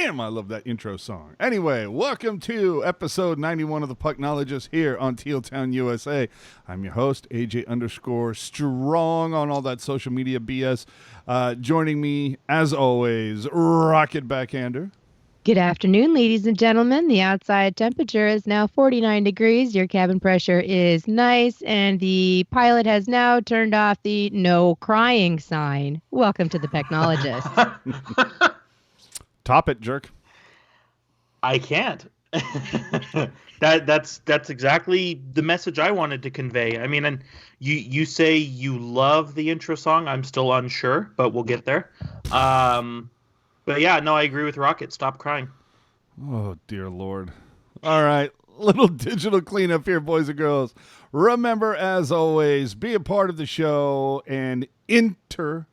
Damn, I love that intro song. Anyway, welcome to episode 91 of the Pucknologists here on Tealtown, USA. I'm your host, AJ_Strong on all that social media BS. Joining me, as always, Rocket Backhander. Good afternoon, ladies and gentlemen. The outside temperature is now 49 degrees. Your cabin pressure is nice, and the pilot has now turned off the no crying sign. Welcome to the Pucknologists. Top it, jerk. I can't. That's exactly the message I wanted to convey. I mean, and you say you love the intro song. I'm still unsure, but we'll get there. But yeah, no, I agree with Rocket. Stop crying. Oh, dear Lord. All right, little digital cleanup here, boys and girls. Remember, as always, be a part of the show and interact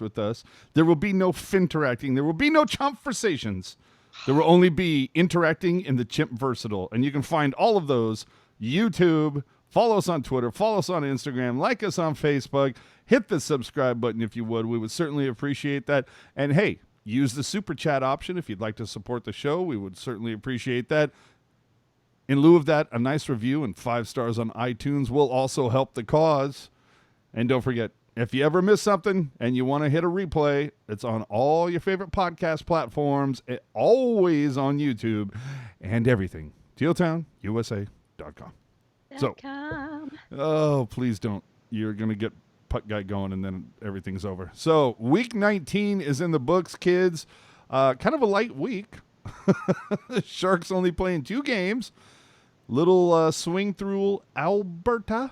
with us. There will be no finteracting. There will be no chomp-versations. There will only be interacting in the Chimp Versatile. And you can find all of those YouTube. Follow us on Twitter. Follow us on Instagram. Like us on Facebook. Hit the subscribe button if you would. We would certainly appreciate that. And hey, use the super chat option if you'd like to support the show. We would certainly appreciate that. In lieu of that, a nice review and 5 stars on iTunes will also help the cause. And don't forget, if you ever miss something and you want to hit a replay, it's on all your favorite podcast platforms, always on YouTube, and everything. tealtownusa.com. So, oh, please don't. You're going to get Puck Guy going, and then everything's over. So, week 19 is in the books, kids. Kind of a light week. Sharks only playing 2 games. Little swing through Alberta.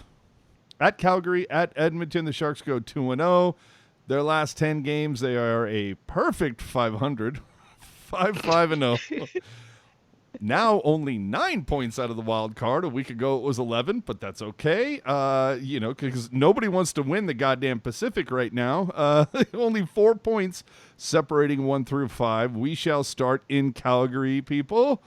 At Calgary, at Edmonton, the Sharks go 2-0. Their last 10 games, they are a perfect 500. 5-0. Now only 9 points out of the wild card. A week ago it was 11, but that's okay. Because nobody wants to win the goddamn Pacific right now. Only 4 points separating 1 through 5. We shall start in Calgary, people.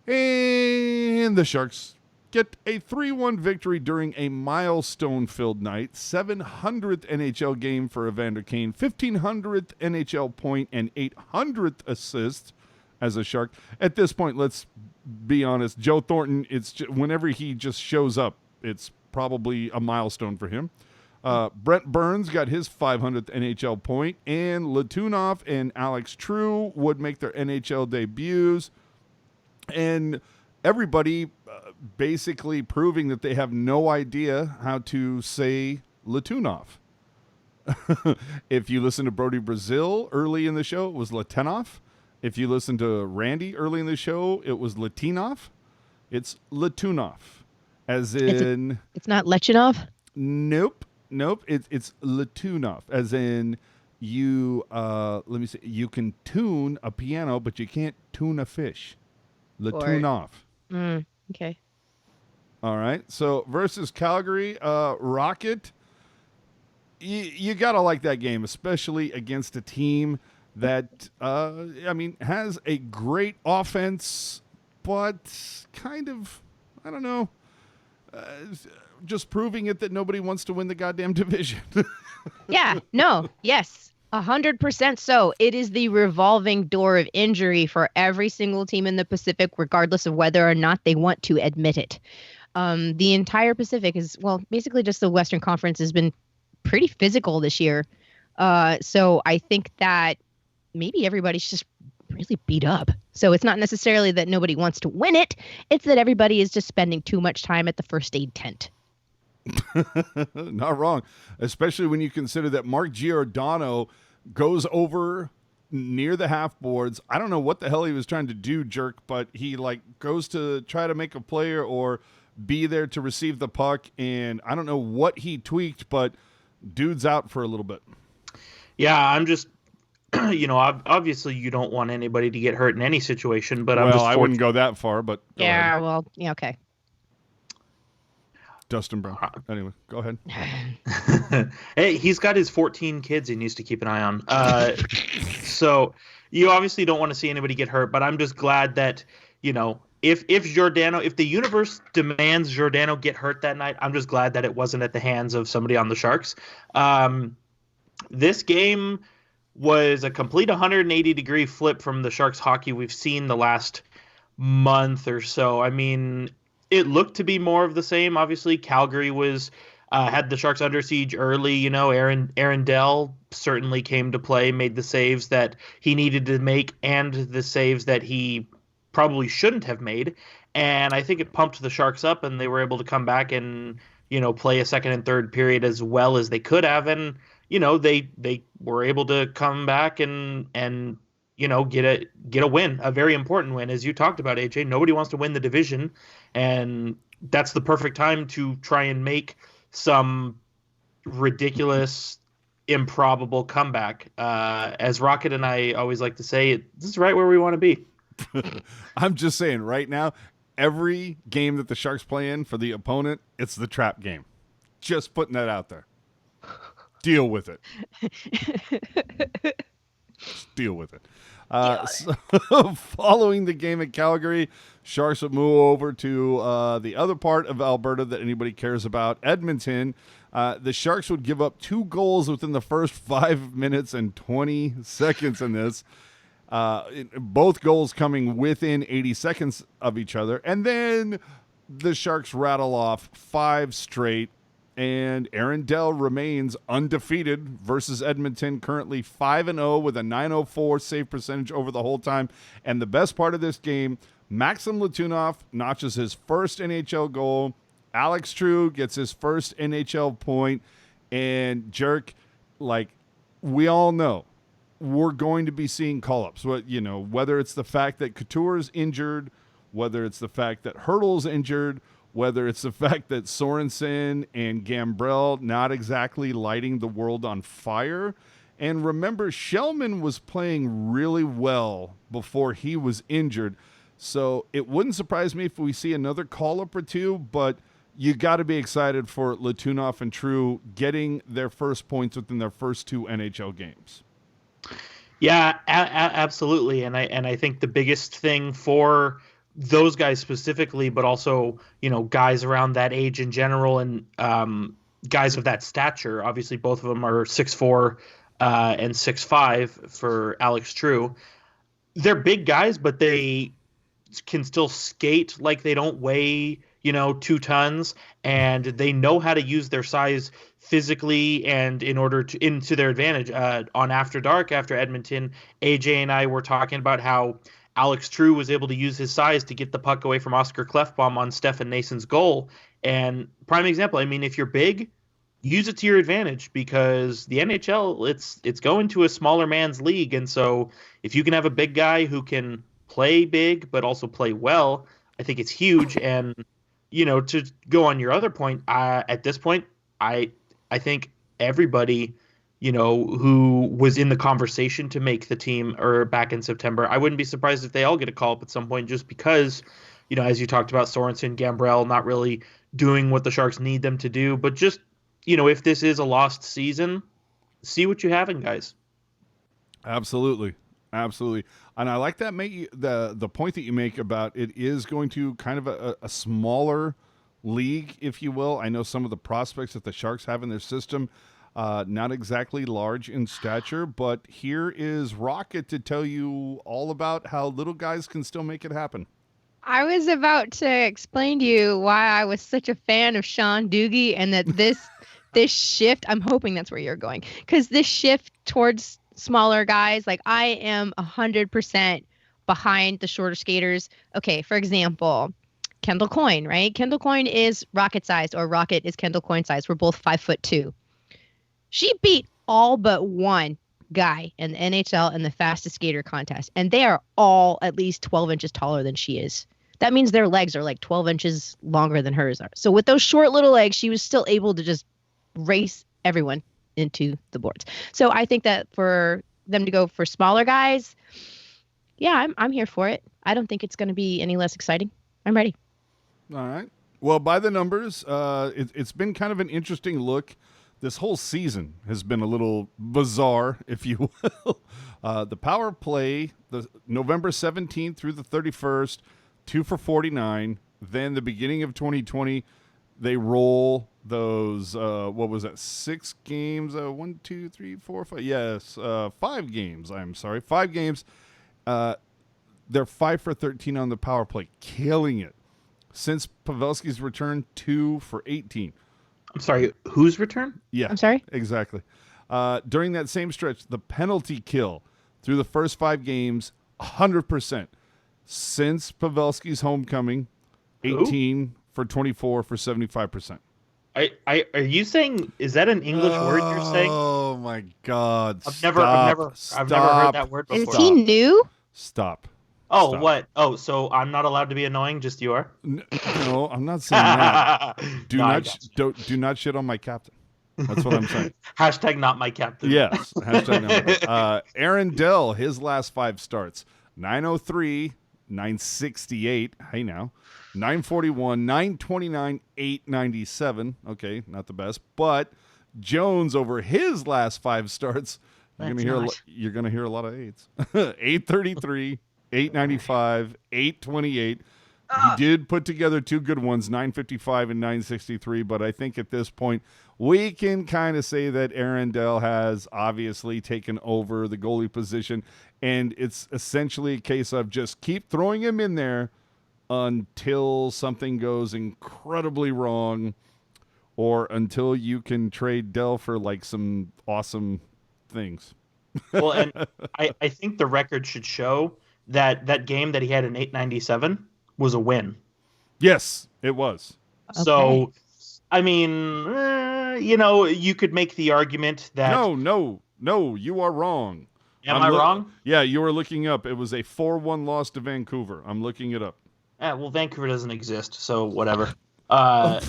And the Sharks get a 3-1 victory during a milestone-filled night. 700th NHL game for Evander Kane. 1,500th NHL point and 800th assist as a Shark. At this point, let's be honest. Joe Thornton, whenever he just shows up, it's probably a milestone for him. Brent Burns got his 500th NHL point, and Latunov and Alex True would make their NHL debuts. And everybody basically proving that they have no idea how to say Latunov. If you listen to Brody Brazil early in the show, it was Latenov. If you listen to Randy early in the show, it was Latinov. It's Latunov, as in... It's not Lechinov? Nope. It's Latunov, as in you, let me see, you can tune a piano, but you can't tune a fish. Latunov. Okay. All right. So versus Calgary, Rocket, you got to like that game, especially against a team that, has a great offense, but kind of, I don't know, just proving it that nobody wants to win the goddamn division. Yeah. No. Yes. 100% so. It is the revolving door of injury for every single team in the Pacific, regardless of whether or not they want to admit it. The entire Pacific is, basically just the Western Conference has been pretty physical this year. So I think that maybe everybody's just really beat up. So it's not necessarily that nobody wants to win it. It's that everybody is just spending too much time at the first aid tent. Not wrong, especially when you consider that Mark Giordano goes over near the half boards. I don't know what the hell he was trying to do, jerk, but he goes to try to make a play or be there to receive the puck, and I don't know what he tweaked, but dude's out for a little bit. Yeah, I'm just, obviously you don't want anybody to get hurt in any situation, but I wouldn't go that far, but yeah, okay. Dustin Brown. Anyway, go ahead. Hey, he's got his 14 kids he needs to keep an eye on. So you obviously don't want to see anybody get hurt, but I'm just glad that, if the universe demands Giordano get hurt that night, I'm just glad that it wasn't at the hands of somebody on the Sharks. This game, was a complete 180-degree flip from the Sharks hockey we've seen the last month or so. I mean, it looked to be more of the same. Obviously, Calgary was had the Sharks under siege early. You know, Aaron Dell certainly came to play, made the saves that he needed to make, and the saves that he probably shouldn't have made. And I think it pumped the Sharks up, and they were able to come back and play a second and third period as well as they could have, and they were able to come back and get a win, a very important win. As you talked about, AJ, nobody wants to win the division, and that's the perfect time to try and make some ridiculous, improbable comeback. As Rocket and I always like to say, this is right where we want to be. I'm just saying right now, every game that the Sharks play in for the opponent, it's the trap game. Just putting that out there. Deal with it. Just deal with it. So following the game at Calgary, Sharks would move over to the other part of Alberta that anybody cares about, Edmonton. The Sharks would give up 2 goals within the first 5 minutes and 20 seconds in this. Both goals coming within 80 seconds of each other. And then the Sharks rattle off 5 straight. And Aaron Dell remains undefeated versus Edmonton, currently 5-0 with a .904 save percentage over the whole time. And the best part of this game, Maxim Letunov notches his first NHL goal. Alex True gets his first NHL point. And Jerk, like we all know, we're going to be seeing call-ups. Whether it's the fact that Couture's injured, whether it's the fact that Hertl's injured, whether it's the fact that Sorensen and Gambrell not exactly lighting the world on fire. And remember, Shellman was playing really well before he was injured. So it wouldn't surprise me if we see another call-up or two, but you got to be excited for Letunov and True getting their first points within their first 2 NHL games. Yeah, absolutely. And I think the biggest thing for those guys specifically, but also, guys around that age in general, and guys of that stature. Obviously, both of them are 6'4" and 6'5" for Alex True. They're big guys, but they can still skate like they don't weigh, 2 tons, and they know how to use their size physically and into their advantage. On After Dark, after Edmonton, AJ and I were talking about how Alex True was able to use his size to get the puck away from Oscar Klefbom on Stefan Nason's goal. And prime example, I mean, if you're big, use it to your advantage, because the NHL, it's going to a smaller man's league. And so if you can have a big guy who can play big but also play well, I think it's huge. And, to go on your other point, at this point, I think everybody who was in the conversation to make the team or back in September, I wouldn't be surprised if they all get a call up at some point, just because, as you talked about, Sorensen, Gambrell not really doing what the Sharks need them to do. But just, if this is a lost season, see what you have in guys. Absolutely. Absolutely. And I like that the point that you make about it is going to kind of a smaller league, if you will. I know some of the prospects that the Sharks have in their system, not exactly large in stature, but here is Rocket to tell you all about how little guys can still make it happen. I was about to explain to you why I was such a fan of Sean Doogie, and that this shift, I'm hoping that's where you're going, because this shift towards smaller guys, like I am 100% behind the shorter skaters. Okay, for example, Kendall Coyne, right? Kendall Coyne is Rocket sized, or Rocket is Kendall Coyne sized. We're both 5'2". She beat all but one guy in the NHL in the fastest skater contest, and they are all at least 12 inches taller than she is. That means their legs are like 12 inches longer than hers are. So with those short little legs, she was still able to just race everyone into the boards. So I think that for them to go for smaller guys, yeah, I'm here for it. I don't think it's going to be any less exciting. I'm ready. All right. Well, by the numbers, it's been kind of an interesting look. This whole season has been a little bizarre, if you will. The power play, the November 17th through the 31st, 2 for 49. Then the beginning of 2020, they roll those, what was that, 6 games? 1, 2, 3, 4, 5. Yes, 5 games. I'm sorry. 5 games. They're 5 for 13 on the power play, killing it. Since Pavelski's return, 2 for 18. I'm sorry, whose return? Yeah. I'm sorry? Exactly. During that same stretch, the penalty kill through the first 5 games, 100%. Since Pavelski's homecoming, 18 for 24 for 75%. Are you saying, is that an English word you're saying? Oh my God! I've never heard that word before. Is he new? Stop. Oh, Stop. what? Oh, so I'm not allowed to be annoying, just you are? No, I'm not saying that. Do No, I not got you. do not shit on my captain. That's what I'm saying. Hashtag not my captain. Yes. Hashtag not my captain. Aaron Dell, his last 5 starts: 903, 968. Hey now. 941, 929, 897. Okay, not the best. But Jones, over his last 5 starts, you're gonna hear a lot of 8s. 833, 895, 828. He did put together 2 good ones, 955 and 963, but I think at this point we can kind of say that Aaron Dell has obviously taken over the goalie position, and it's essentially a case of just keep throwing him in there until something goes incredibly wrong, or until you can trade Dell for like some awesome things. Well, and I think the record should show that game that he had in 897 was a win. Yes, it was. Okay. So, I mean, you could make the argument that... No, you are wrong. Am I wrong? Yeah, you were looking up. It was a 4-1 loss to Vancouver. I'm looking it up. Well, Vancouver doesn't exist, so whatever. But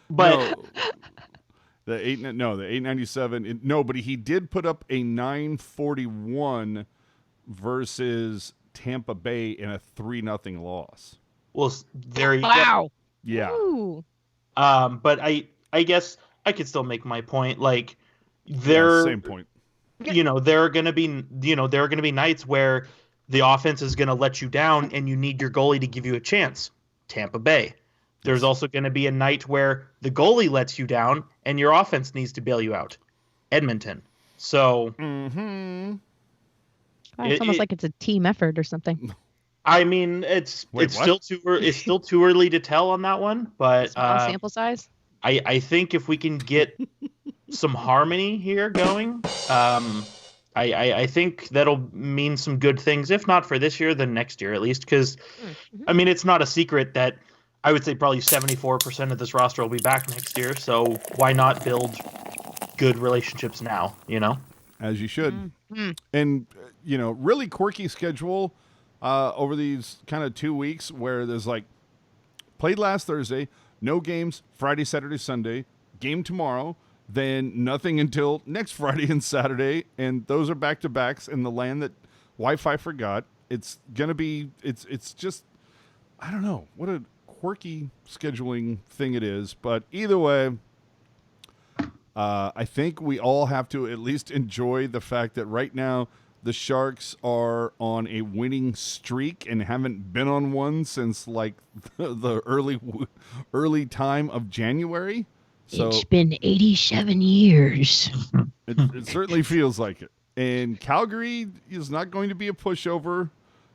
no, the 897. But he did put up a 941 versus Tampa Bay in a 3-0 loss. Well, there you go. Wow. Yeah. Ooh. But I guess I could still make my point. Like, Same point. There are gonna be nights where the offense is going to let you down and you need your goalie to give you a chance. Tampa Bay. There's also going to be a night where the goalie lets you down and your offense needs to bail you out. Edmonton. So It's almost like it's a team effort or something. I mean, it's still too early to tell on that one, but Small sample size. I think if we can get some harmony here going, I think that'll mean some good things, if not for this year, then next year at least. Because, I mean, it's not a secret that I would say probably 74% of this roster will be back next year. So why not build good relationships now, As you should. And, really quirky schedule over these kind of 2 weeks where there's like played last Thursday, no games, Friday, Saturday, Sunday, game tomorrow. Then nothing until next Friday and Saturday, and those are back-to-backs in the land that Wi-Fi forgot. It's going to be – it's just – I don't know. What a quirky scheduling thing it is. But either way, I think we all have to at least enjoy the fact that right now the Sharks are on a winning streak and haven't been on one since like the early time of January. So it's been 87 years. it certainly feels like it. And Calgary is not going to be a pushover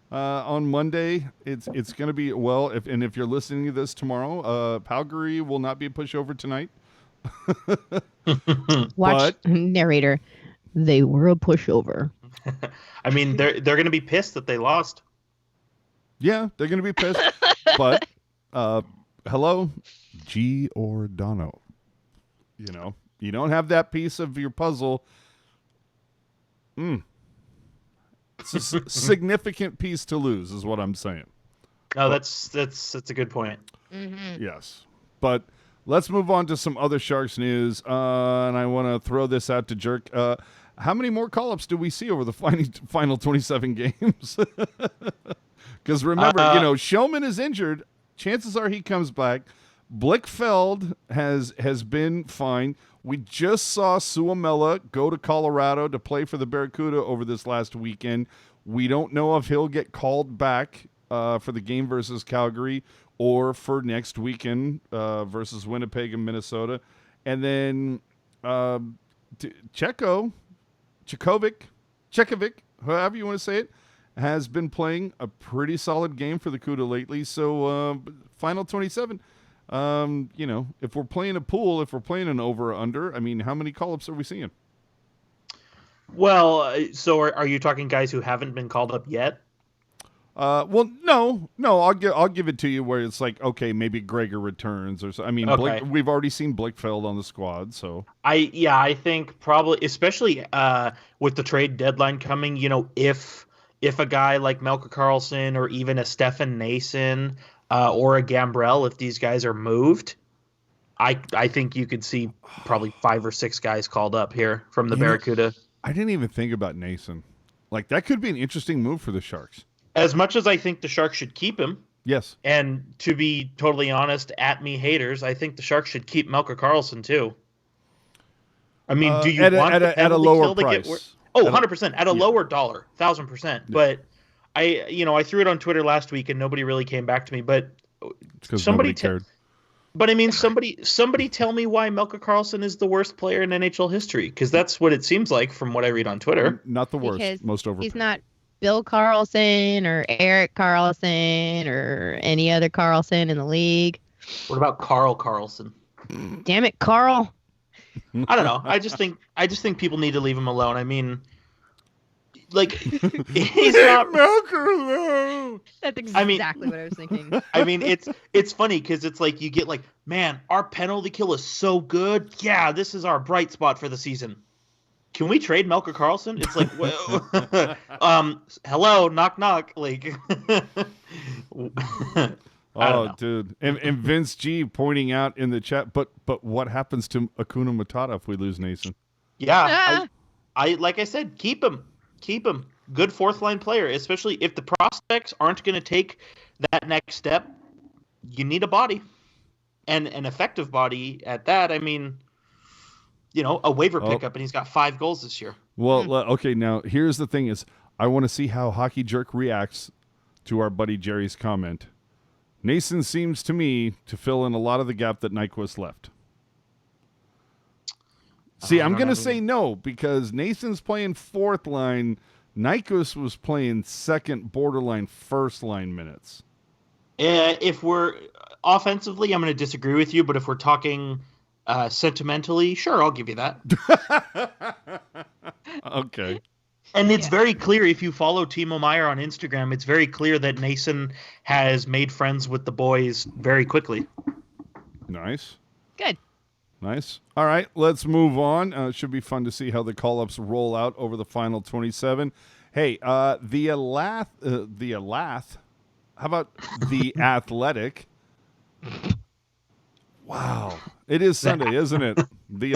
on Monday. It's going to be, if you're listening to this tomorrow, Calgary will not be a pushover tonight. Watch, narrator. They were a pushover. I mean, they're going to be pissed that they lost. Yeah, they're going to be pissed. But hello, Giordano. You don't have that piece of your puzzle. It's a significant piece to lose, is what I'm saying. No, that's a good point. Mm-hmm. Yes, but let's move on to some other Sharks news, and I want to throw this out to Jerk. How many more call-ups do we see over the final 27 games? Because remember, Shellman is injured. Chances are he comes back. Blickfeld has been fine. We just saw Suomela go to Colorado to play for the Barracuda over this last weekend. We don't know if he'll get called back for the game versus Calgary or for next weekend versus Winnipeg and Minnesota. And then Chekovic, however you want to say it, has been playing a pretty solid game for the CUDA lately. So final 27. If we're playing a pool, if we're playing an over or under, I mean, how many call-ups are we seeing? Well, so are you talking guys who haven't been called up yet? Well, no, I'll give it to you where it's like, okay, maybe Gregor returns or so. I mean, Okay. We've already seen Blickfeld on the squad, so I think probably, especially with the trade deadline coming, if a guy like Melker Karlsson or even a Stefan Nason or a Gambrell, if these guys are moved, I think you could see probably 5 or 6 guys called up here from the Barracuda. I didn't even think about Nason. Like, that could be an interesting move for the Sharks. As much as I think the Sharks should keep him, Yes. and to be totally honest, at me haters, I think the Sharks should keep Melker Karlsson too. I mean, do you want the at a penalty lower kill to price? get 100% at a lower dollar, 1,000%. But I threw it on Twitter last week and nobody really came back to me. But Because nobody cared. But I mean, somebody tell me why Melker Karlsson is the worst player in NHL history, because that's what it seems like from what I read on Twitter. Not the worst, Because most overpaid. He's not Bill Carlson or Eric Carlson or any other Carlson in the league. What about Carl Carlson? Damn it, Carl. I don't know. I just think people need to leave him alone. I mean, like, he's not Melker though. That's exactly what I was thinking. I mean, it's funny because it's like you get like, man, our penalty kill is so good. Yeah, this is our bright spot for the season. Can we trade Melker Karlsson? It's like, well, hello, knock knock, like. Oh, dude, and Vince G pointing out in the chat, but what happens to Akuna Matata if we lose Nason? Yeah, I like I said, keep him. Good fourth line player, especially if the prospects aren't going to take that next step. You need a body, and an effective body at that. I mean, a waiver pickup, and he's got 5 goals this year. Well, okay, now here's the thing: is I want to see how Hockey Jerk reacts to our buddy Jerry's comment. Nason seems to me to fill in a lot of the gap that Nyquist left. See, I'm going to say no because Nason's playing fourth line. Nyquist was playing second, borderline first line minutes. If we're offensively, I'm going to disagree with you, but if we're talking sentimentally, sure, I'll give you that. Okay. And it's very clear if you follow Timo Meier on Instagram, it's very clear that Nason has made friends with the boys very quickly. Nice. Good. Nice. All right, let's move on. It should be fun to see how the call-ups roll out over the final 27. Hey, the Alath. How about the Athletic? Wow, it is Sunday, isn't it? The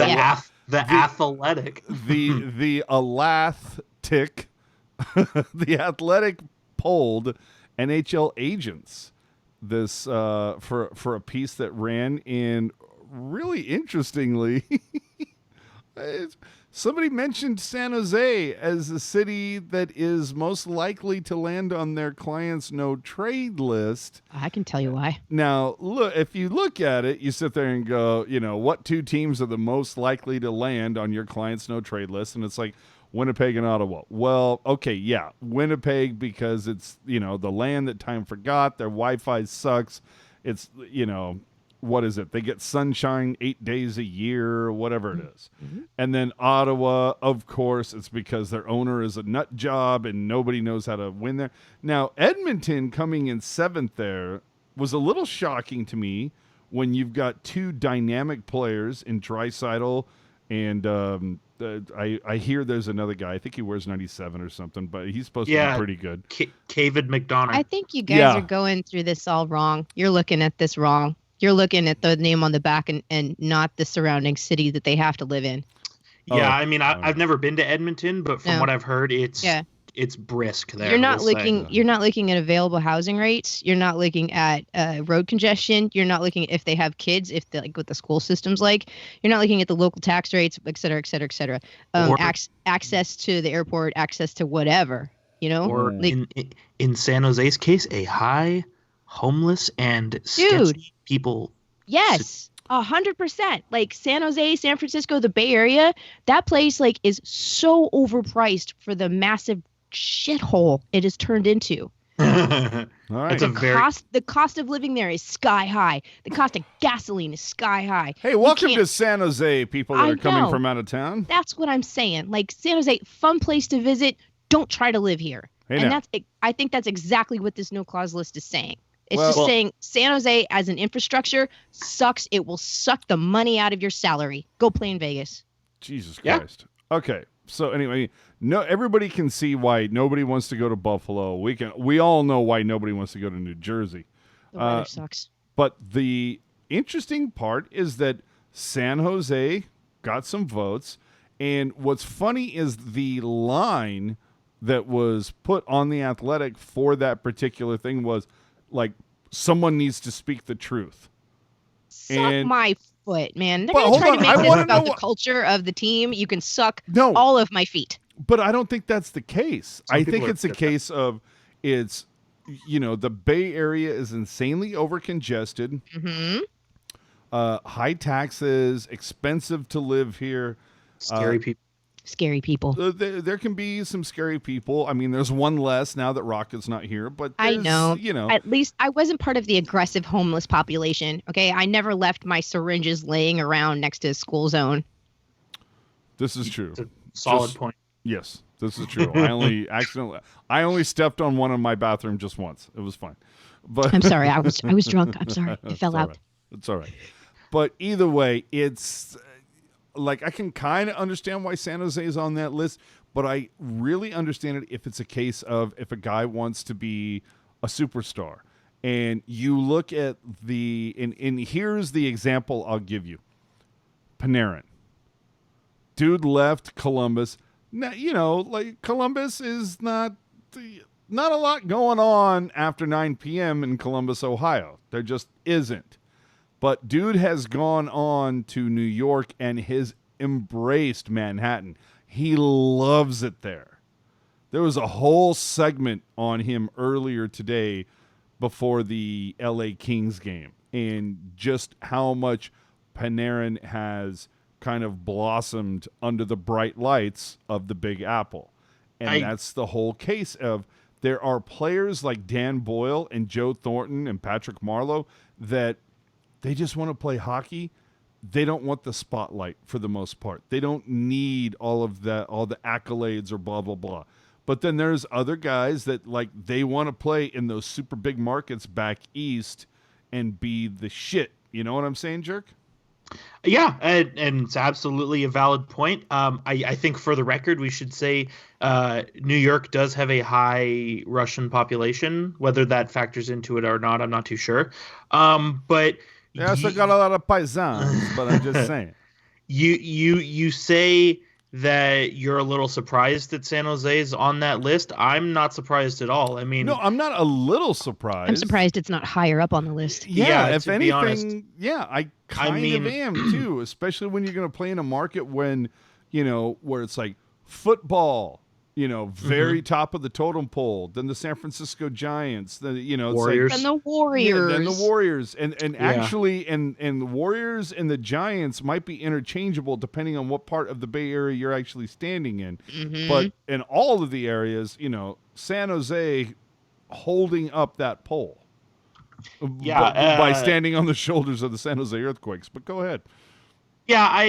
Athletic. The Alathtic. The Athletic polled NHL agents this for a piece that ran in. Really interestingly, somebody mentioned San Jose as the city that is most likely to land on their client's no trade list. I can tell you why. Now, look, if you look at it, you sit there and go, what 2 teams are the most likely to land on your client's no trade list? And it's like Winnipeg and Ottawa. Well, okay, yeah, Winnipeg because it's, the land that time forgot. Their Wi-Fi sucks. It's, what is it? They get sunshine 8 days a year or whatever it is. Mm-hmm. And then Ottawa, of course, it's because their owner is a nut job and nobody knows how to win there. Now, Edmonton coming in 7th there was a little shocking to me when you've got 2 dynamic players in Draisaitl and I hear there's another guy. I think he wears 97 or something, but he's supposed to be pretty good. David McDonough. I think you guys are going through this all wrong. You're looking at this wrong. You're looking at the name on the back and not the surrounding city that they have to live in. Yeah, I mean, I've never been to Edmonton, but from what I've heard, it's brisk there. You're not looking at available housing rates. You're not looking at road congestion. You're not looking at if they have kids, if they, like what the school system's like. You're not looking at the local tax rates, et cetera, et cetera, et cetera. Access to the airport, access to whatever, Or in San Jose's case, a high homeless and sketchy people. Yes. 100%. Like San Jose, San Francisco, the Bay Area, that place like is so overpriced for the massive shithole it has turned into. All right. The cost of living there is sky high. The cost of gasoline is sky high. Hey, welcome to San Jose, people that are coming from out of town. That's what I'm saying. Like San Jose, fun place to visit. Don't try to live here. Hey, and I think that's exactly what this no clause list is saying. It's saying San Jose as an infrastructure sucks. It will suck the money out of your salary. Go play in Vegas. Jesus Christ. Yeah. Okay. So anyway, everybody can see why nobody wants to go to Buffalo. We all know why nobody wants to go to New Jersey. The weather sucks. But the interesting part is that San Jose got some votes, and what's funny is the line that was put on the Athletic for that particular thing was like, someone needs to speak the truth. Suck my foot, man. They're going to try to make this about the culture of the team. You can suck all of my feet. But I don't think that's the case. I think it's a case of the Bay Area is insanely overcongested, high taxes, expensive to live here. Scary people. Scary people. There can be some scary people. I mean, there's one less now that Rocket's not here, but I know. At least I wasn't part of the aggressive homeless population. Okay, I never left my syringes laying around next to a school zone. This is true. Solid point. Yes, this is true. I only stepped on one in my bathroom just once. It was fine. But I'm sorry. I was drunk. I'm sorry. It fell out. Right. It's all right. But either way, it's like I can kind of understand why San Jose is on that list, but I really understand it if it's a case of if a guy wants to be a superstar. And you look at and here's the example I'll give you. Panarin. Dude left Columbus. Now, like Columbus is not a lot going on after 9 p.m. in Columbus, Ohio. There just isn't. But dude has gone on to New York and has embraced Manhattan. He loves it there. There was a whole segment on him earlier today before the LA Kings game and just how much Panarin has kind of blossomed under the bright lights of the Big Apple. And that's the whole case of there are players like Dan Boyle and Joe Thornton and Patrick Marleau that they just want to play hockey. They don't want the spotlight for the most part. They don't need all the accolades or blah, blah, blah. But then there's other guys that like they want to play in those super big markets back east and be the shit. You know what I'm saying, Jerk? Yeah, and it's absolutely a valid point. I think for the record, we should say New York does have a high Russian population. Whether that factors into it or not, I'm not too sure. But they also got a lot of paisans, but I'm just saying. You say that you're a little surprised that San Jose is on that list. I'm not surprised at all. I mean, no, I'm not a little surprised. I'm surprised it's not higher up on the list. Yeah, if anything, I kind of am too, especially when you're going to play in a market when, where it's like football, very top of the totem pole, then the San Francisco Giants, Warriors. And the Warriors. Yeah, then the Warriors. Actually, and the Warriors and the Giants might be interchangeable depending on what part of the Bay Area you're actually standing in. Mm-hmm. But in all of the areas, San Jose holding up that pole. Yeah. By standing on the shoulders of the San Jose Earthquakes. But go ahead. Yeah,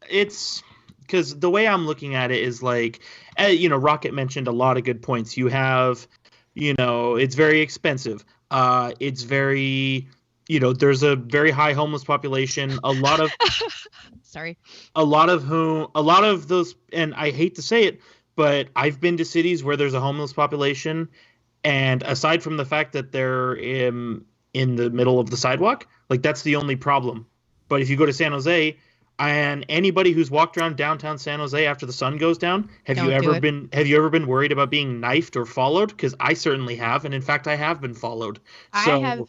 it's because the way I'm looking at it is like, Rocket mentioned a lot of good points. You have, it's very expensive. It's very, there's a very high homeless population. A lot of, a lot of those, and I hate to say it, but I've been to cities where there's a homeless population, and aside from the fact that they're in the middle of the sidewalk, like that's the only problem. But if you go to San Jose, and anybody who's walked around downtown San Jose after the sun goes down, have you ever been worried about being knifed or followed? Because I certainly have, and in fact, I have been followed. I have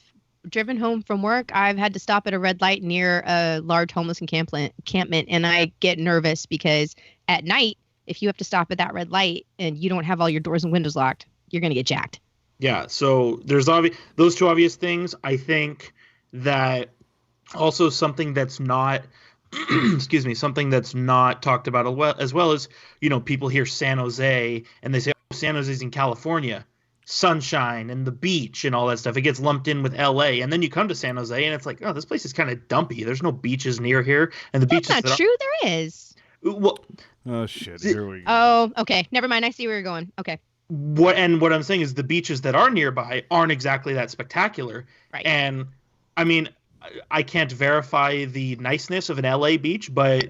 driven home from work. I've had to stop at a red light near a large homeless encampment, and I get nervous because at night, if you have to stop at that red light and you don't have all your doors and windows locked, you're going to get jacked. Yeah, so there's those two obvious things. I think that also something that's not excuse me, something that's not talked about as well as, people hear San Jose and they say, oh, San Jose's in California, sunshine and the beach and all that stuff. It gets lumped in with LA, and then you come to San Jose and it's like, oh, this place is kind of dumpy. There's no beaches near here, and the That's beaches not true. There is. Well, Oh shit! Here we go. Oh, okay. Never mind. I see where you're going. Okay. what I'm saying is the beaches that are nearby aren't exactly that spectacular. Right. And I mean, I can't verify the niceness of an LA beach, but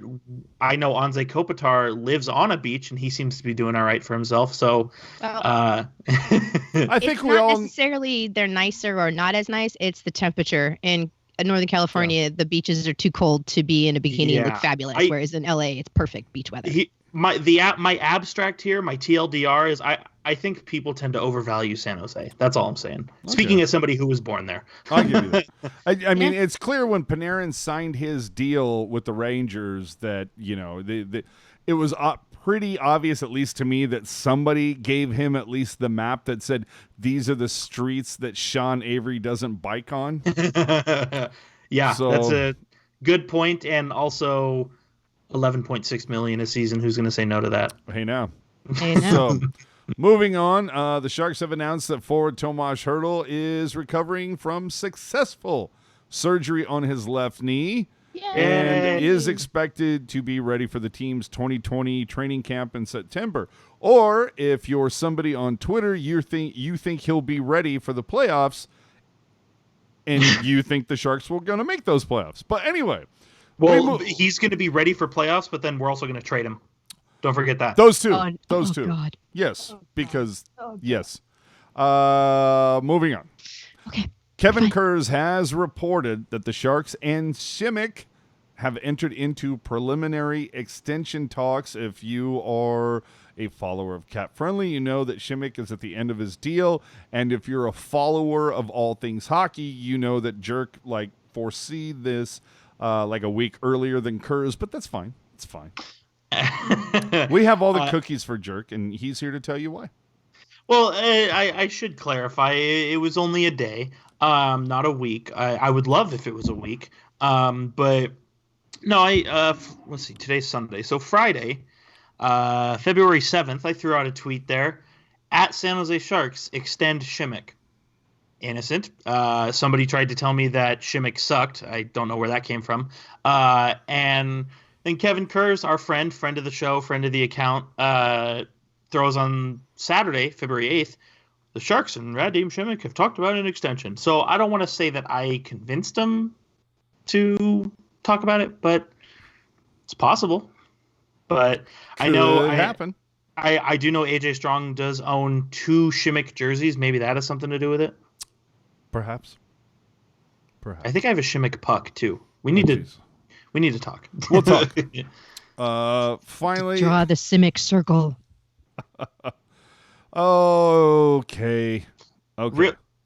I know Anze Kopitar lives on a beach and he seems to be doing all right for himself. So Well, I think it's we not all. necessarily they're nicer or not as nice. It's the temperature. In Northern California, the beaches are too cold to be in a bikini and look fabulous. Whereas in LA, it's perfect beach weather. My abstract here, my TLDR is I think people tend to overvalue San Jose. That's all I'm saying. Okay. Speaking as somebody who was born there. I'll give you that. I mean, it's clear when Panarin signed his deal with the Rangers that, it was pretty obvious, at least to me, that somebody gave him at least the map that said, these are the streets that Sean Avery doesn't bike on. Yeah, that's a good point. And also 11.6 million a season. Who's going to say no to that? Hey, now. So, moving on, the Sharks have announced that forward Tomas Hertl is recovering from successful surgery on his left knee. Yay. And is expected to be ready for the team's 2020 training camp in September. Or if you're somebody on Twitter, you think he'll be ready for the playoffs, and you think the Sharks were going to make those playoffs. But anyway. Well, he's going to be ready for playoffs, but then we're also going to trade him. Don't forget that. Those two. God. Yes, because, yes. Moving on. Okay. Kevin Kurz has reported that the Sharks and Simek have entered into preliminary extension talks. If you are a follower of Cap Friendly, you know that Simek is at the end of his deal. And if you're a follower of all things hockey, you know that Jerk foresee this a week earlier than Kurz, but that's fine. It's fine. We have all the cookies for Jerk, and he's here to tell you why. Well, I should clarify. It was only a day, not a week. I would love if it was a week. But no, let's see. Today's Sunday. So Friday, February 7th, I threw out a tweet there. At San Jose Sharks, extend Simek. Innocent. Somebody tried to tell me that Simek sucked. I don't know where that came from. And then Kevin Kurz, our friend of the show, friend of the account, throws on Saturday, February 8th, the Sharks and Radim Simek have talked about an extension. So I don't want to say that I convinced him to talk about it, but it's possible. But I know it happen. I do know AJ Strong does own 2 Simek jerseys. Maybe that has something to do with it. Perhaps. I think I have a Simek puck too. We need to talk. We'll talk. Finally, draw the Simic circle. Okay.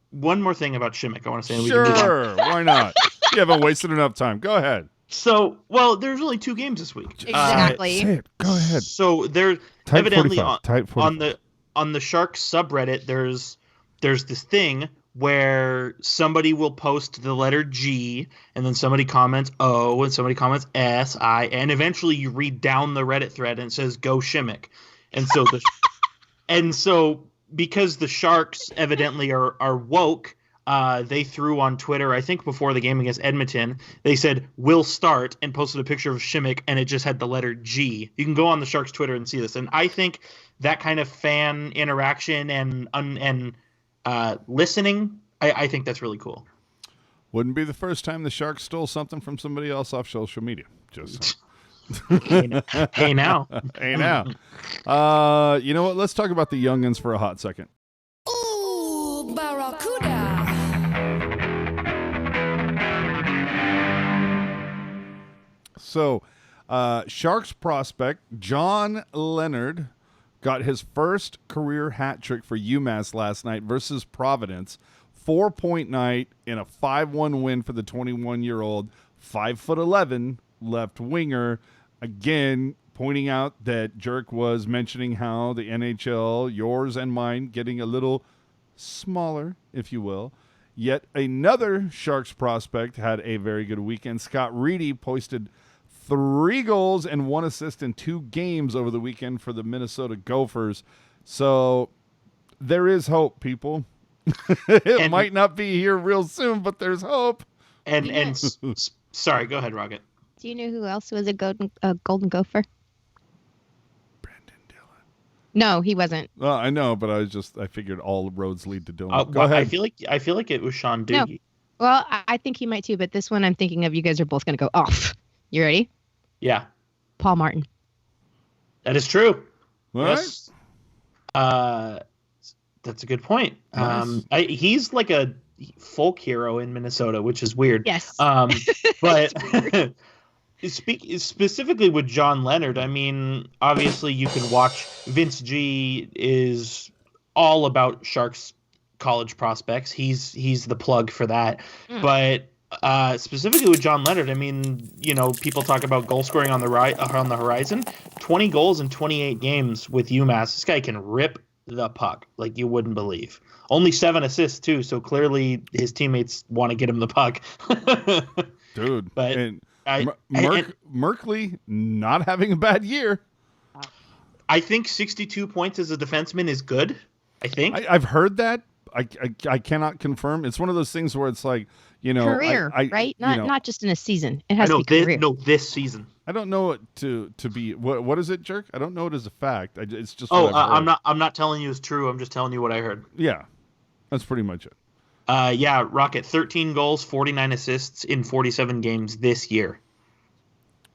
One more thing about Simek I want to say. Sure, why not? You haven't wasted enough time. Go ahead. So, there's only 2 games this week. Exactly. Say it. Go ahead. So there's Type evidently 45. on the Sharks subreddit, there's this thing where somebody will post the letter G, and then somebody comments O, and somebody comments S, I, and eventually you read down the Reddit thread and it says "Go Simek," and so because the Sharks evidently are woke, they threw on Twitter, I think before the game against Edmonton, they said "Will start" and posted a picture of Simek, and it just had the letter G. You can go on the Sharks Twitter and see this, and I think that kind of fan interaction and listening, I think that's really cool. Wouldn't be the first time the Sharks stole something from somebody else off social media. Just Hey now. Hey now. You know what? Let's talk about the youngins for a hot second. Ooh, Barracuda. So, Sharks prospect John Leonard got his first career hat trick for UMass last night versus Providence. 4-point night in a 5-1 win for the 21-year-old, 5'11" left winger. Again, pointing out that Jerk was mentioning how the NHL, yours and mine, getting a little smaller, if you will. Yet another Sharks prospect had a very good weekend. Scott Reedy posted 3 goals and 1 assist in 2 games over the weekend for the Minnesota Gophers. So there is hope, people. It might not be here real soon, but there's hope. Sorry, go ahead, Rocket. Do you know who else was a golden gopher? Brandon Dillon. No, he wasn't. Well, I know, but I figured all roads lead to Dillon. Go ahead. I feel like it was Sean Doogie. No. Well, I think he might too, but this one I'm thinking of, you guys are both going to go off. You ready? Yeah. Paul Martin. That is true. All yes. That's a good point. Nice. He's like a folk hero in Minnesota, which is weird. Yes. But specifically with John Leonard, I mean, obviously you can watch. Vince G is all about Sharks college prospects. He's the plug for that. But specifically with John Leonard, I mean, people talk about goal scoring on the horizon. 20 goals in 28 games with UMass. This guy can rip the puck like you wouldn't believe. Only 7 assists too, so clearly his teammates want to get him the puck. Dude, but Merkley not having a bad year. I think 62 points as a defenseman is good. I think I've heard that. I cannot confirm. It's one of those things where it's like, career, right? Not just in a season. It has to be career. This season. I don't know it to be what is it, Jerk? I don't know it as a fact. It's just I'm not telling you it's true. I'm just telling you what I heard. Yeah, that's pretty much it. Yeah, Rocket, 13 goals, 49 assists in 47 games this year.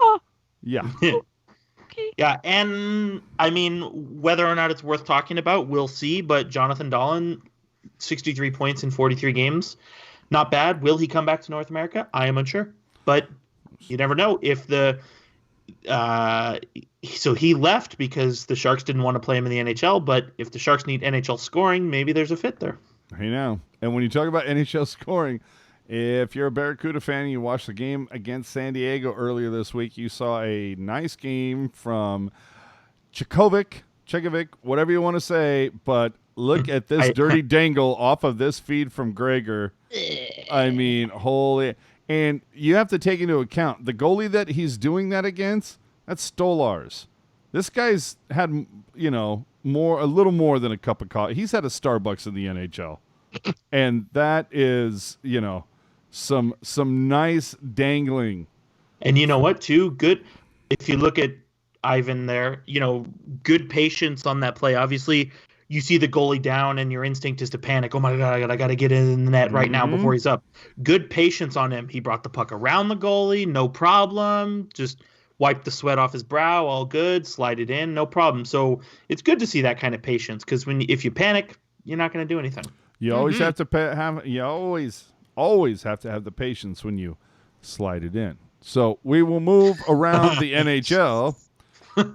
Oh. Yeah. Okay. Yeah, and I mean, whether or not it's worth talking about, we'll see. But Jonathan Dahlen, 63 points in 43 games. Not bad. Will he come back to North America? I am unsure. But you never know. If so he left because the Sharks didn't want to play him in the NHL. But if the Sharks need NHL scoring, maybe there's a fit there. I know. And when you talk about NHL scoring, if you're a Barracuda fan and you watched the game against San Diego earlier this week, you saw a nice game from Chekovic, whatever you want to say, but look at this dirty dangle off of this feed from Gregor. I mean, holy. And you have to take into account the goalie that he's doing that against, that's Stolars. This guy's had, a little more than a cup of coffee. He's had a Starbucks in the NHL. And that is, some nice dangling. And you know what, too? Good. If you look at Ivan there, good patience on that play. Obviously, you see the goalie down and your instinct is to panic. Oh, my God, I got to get in the net right now before he's up. Good patience on him. He brought the puck around the goalie, no problem. Just wiped the sweat off his brow, all good. Slide it in, no problem. So it's good to see that kind of patience because if you panic, you're not going to do anything. You always have to you always have to have the patience when you slide it in. So we will move around the NHL.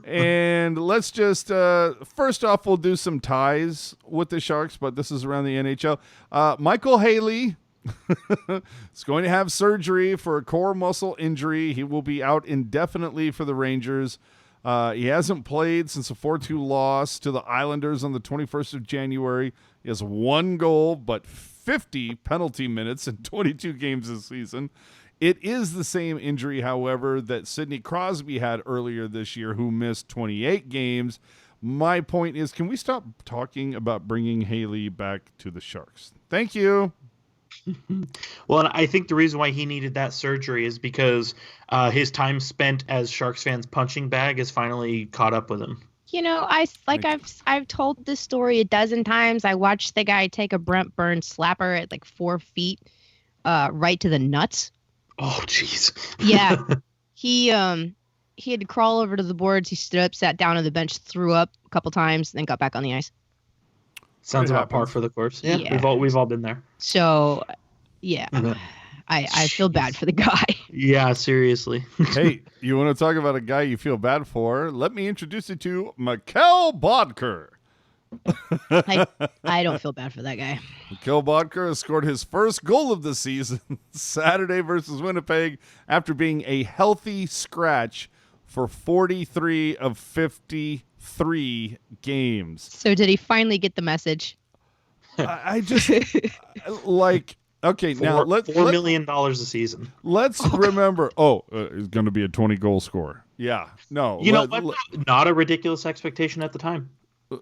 And let's just, first off, we'll do some ties with the Sharks, but this is around the NHL. Michael Haley is going to have surgery for a core muscle injury. He will be out indefinitely for the Rangers. He hasn't played since a 4-2 loss to the Islanders on the 21st of January. He has 1 goal, but 50 penalty minutes in 22 games this season. It is the same injury, however, that Sidney Crosby had earlier this year, who missed 28 games. My point is, can we stop talking about bringing Haley back to the Sharks? Thank you. Well, and I think the reason why he needed that surgery is because his time spent as Sharks fans' punching bag has finally caught up with him. I've told this story a dozen times. I watched the guy take a Brent Burns slapper at like 4 feet, right to the nuts. Oh, jeez. Yeah, he had to crawl over to the boards. He stood up, sat down on the bench, threw up a couple times, then got back on the ice. Sounds about par for the course. Yeah. We've all been there. So, yeah, I feel bad for the guy. Yeah, seriously. Hey, you want to talk about a guy you feel bad for? Let me introduce you to Mikkel Bodker. I don't feel bad for that guy. Mikkel Bodker has scored his first goal of the season Saturday versus Winnipeg after being a healthy scratch for 43 of 53 games. So did he finally get the message? I just like. Okay, now $4 million a season. Let's remember. It's going to be a 20-goal scorer. Yeah, no. You know what? Not a ridiculous expectation at the time.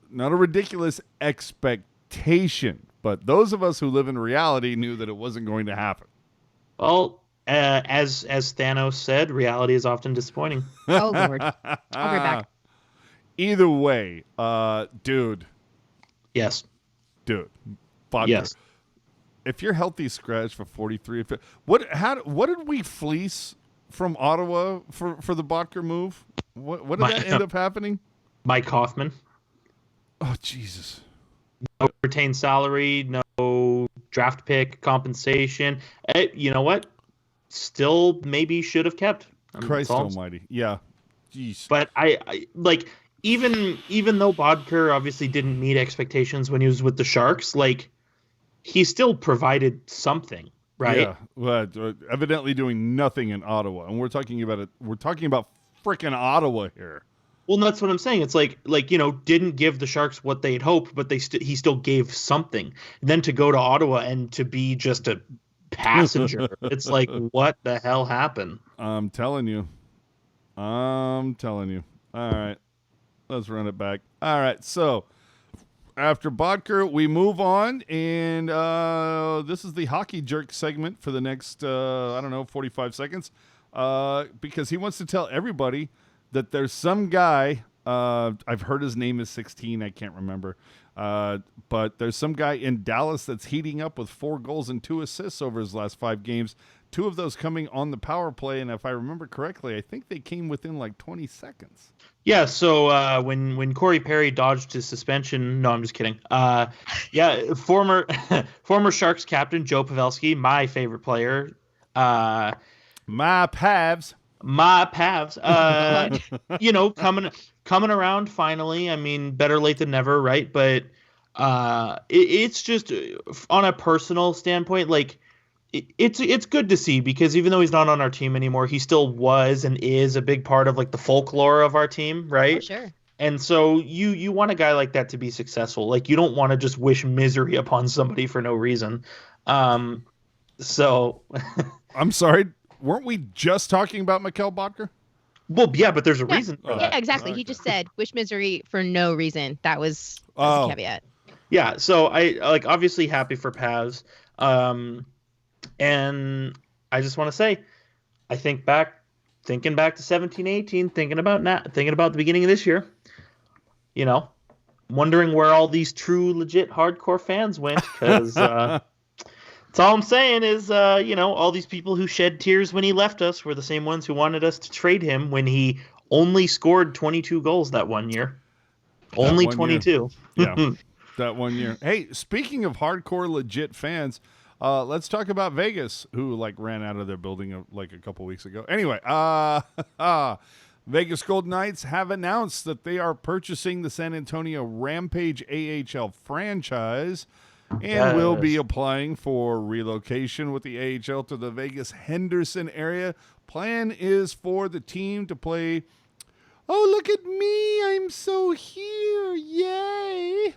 Not a ridiculous expectation, but those of us who live in reality knew that it wasn't going to happen. Well, as Thanos said, reality is often disappointing. Oh Lord, I'll be back. Either way, dude. Yes. Dude. Vodka. Yes. If you're healthy scratch for 43, what did we fleece from Ottawa for the Botker move? What did that end up happening? Mike Hoffman. Oh Jesus! No retained salary, no draft pick compensation. You know what? Still, maybe should have kept. Christ Almighty! Yeah. Jeez. But I like even though Bodker obviously didn't meet expectations when he was with the Sharks, like. He still provided something, right? Yeah, well, evidently doing nothing in Ottawa, and we're talking about frickin' Ottawa here. Well, that's what I'm saying. It's like didn't give the Sharks what they'd hoped, but he still gave something. And then to go to Ottawa and to be just a passenger, it's like, what the hell happened? I'm telling you. All right, let's run it back. All right, so. After Bodker, we move on, and this is the Hockey Jerk segment for the next, 45 seconds, because he wants to tell everybody that there's some guy, I've heard his name is 16, I can't remember, but there's some guy in Dallas that's heating up with 4 goals and 2 assists over his last 5 games, 2 of those coming on the power play, and if I remember correctly, I think they came within like 20 seconds. Yeah, so when Corey Perry dodged his suspension, no, I'm just kidding. Former Sharks captain Joe Pavelski, my favorite player. My Pavs. Coming around finally. I mean, better late than never, right? But it's just on a personal standpoint, like. It's good to see because even though he's not on our team anymore, he still was and is a big part of like the folklore of our team, right? For sure. And so you want a guy like that to be successful. Like you don't want to just wish misery upon somebody for no reason. So I'm sorry, weren't we just talking about Mikkel Bottker? Well, yeah, but there's a reason for that. Yeah, exactly. Okay. He just said wish misery for no reason. That was a caveat. Yeah, so I obviously happy for Pavs. And I just want to say, I thinking back to 17-18, thinking about the beginning of this year, wondering where all these true, legit, hardcore fans went. Because that's all I'm saying is, all these people who shed tears when he left us were the same ones who wanted us to trade him when he only scored 22 goals that one year. Only 22. Yeah, that 1 year. Hey, speaking of hardcore, legit fans. Let's talk about Vegas, who ran out of their building a couple weeks ago. Anyway, Vegas Golden Knights have announced that they are purchasing the San Antonio Rampage AHL franchise and will be applying for relocation with the AHL to the Vegas Henderson area. Plan is for the team to play. Oh, look at me. I'm so here. Yay.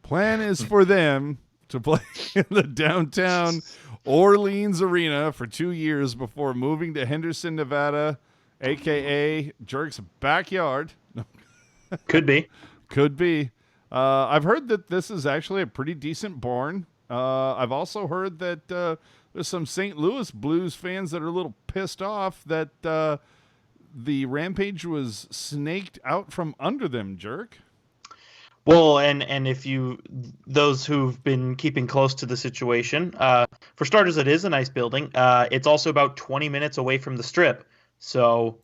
Plan is for them to play in the downtown Orleans Arena for 2 years before moving to Henderson, Nevada, a.k.a. Jerk's backyard. Could be. I've heard that this is actually a pretty decent barn. I've also heard that there's some St. Louis Blues fans that are a little pissed off that the Rampage was snaked out from under them, Jerk. Well, and if those who've been keeping close to the situation, for starters, it is a nice building. It's also about 20 minutes away from the Strip. So,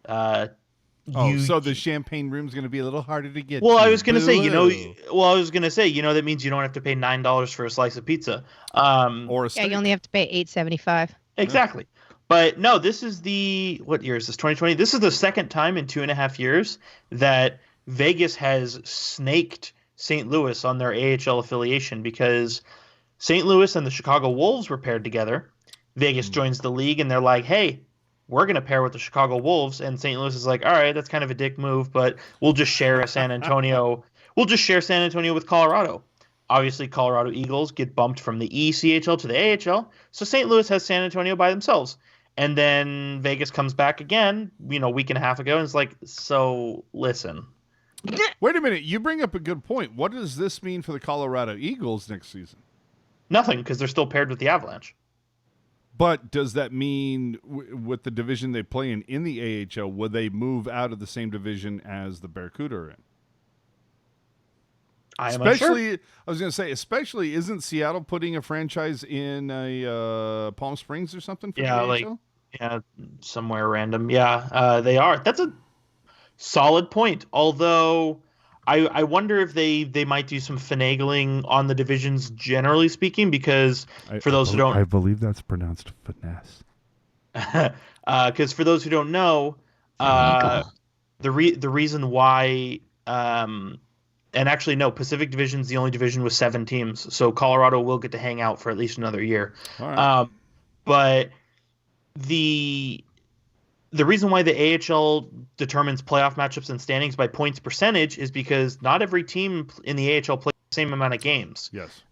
so the champagne room's going to be a little harder to get. Well, I was going to say, that means you don't have to pay $9 for a slice of pizza. Or a steak. Yeah, you only have to pay $8.75. Exactly. But no, this is what year is this? 2020. This is the second time in 2.5 years that Vegas has snaked St. Louis on their AHL affiliation because St. Louis and the Chicago Wolves were paired together. Vegas joins the league and they're like, hey, we're going to pair with the Chicago Wolves. And St. Louis is like, all right, that's kind of a dick move, but we'll just share San Antonio. We'll just share San Antonio with Colorado. Obviously, Colorado Eagles get bumped from the ECHL to the AHL. So St. Louis has San Antonio by themselves. And then Vegas comes back again, a week and a half ago, and it's like, so listen. Wait a minute. You bring up a good point. What does this mean for the Colorado Eagles next season? Nothing, because they're still paired with the Avalanche. But does that mean with the division they play in the AHL, will they move out of the same division as the Barracuda are in? I am especially, unsure. I was going to say, especially, isn't Seattle putting a franchise in Palm Springs or something for the AHL? Somewhere random. Yeah, they are. That's a solid point. Although I wonder if they might do some finagling on the divisions, generally speaking, because for those who don't, I believe that's pronounced finesse. Because for those who don't know, the reason why, and actually no, Pacific Division's the only division with 7 teams, so Colorado will get to hang out for at least another year. All right. But the reason why the AHL determines playoff matchups and standings by points percentage is because not every team in the AHL plays the same amount of games. Yes.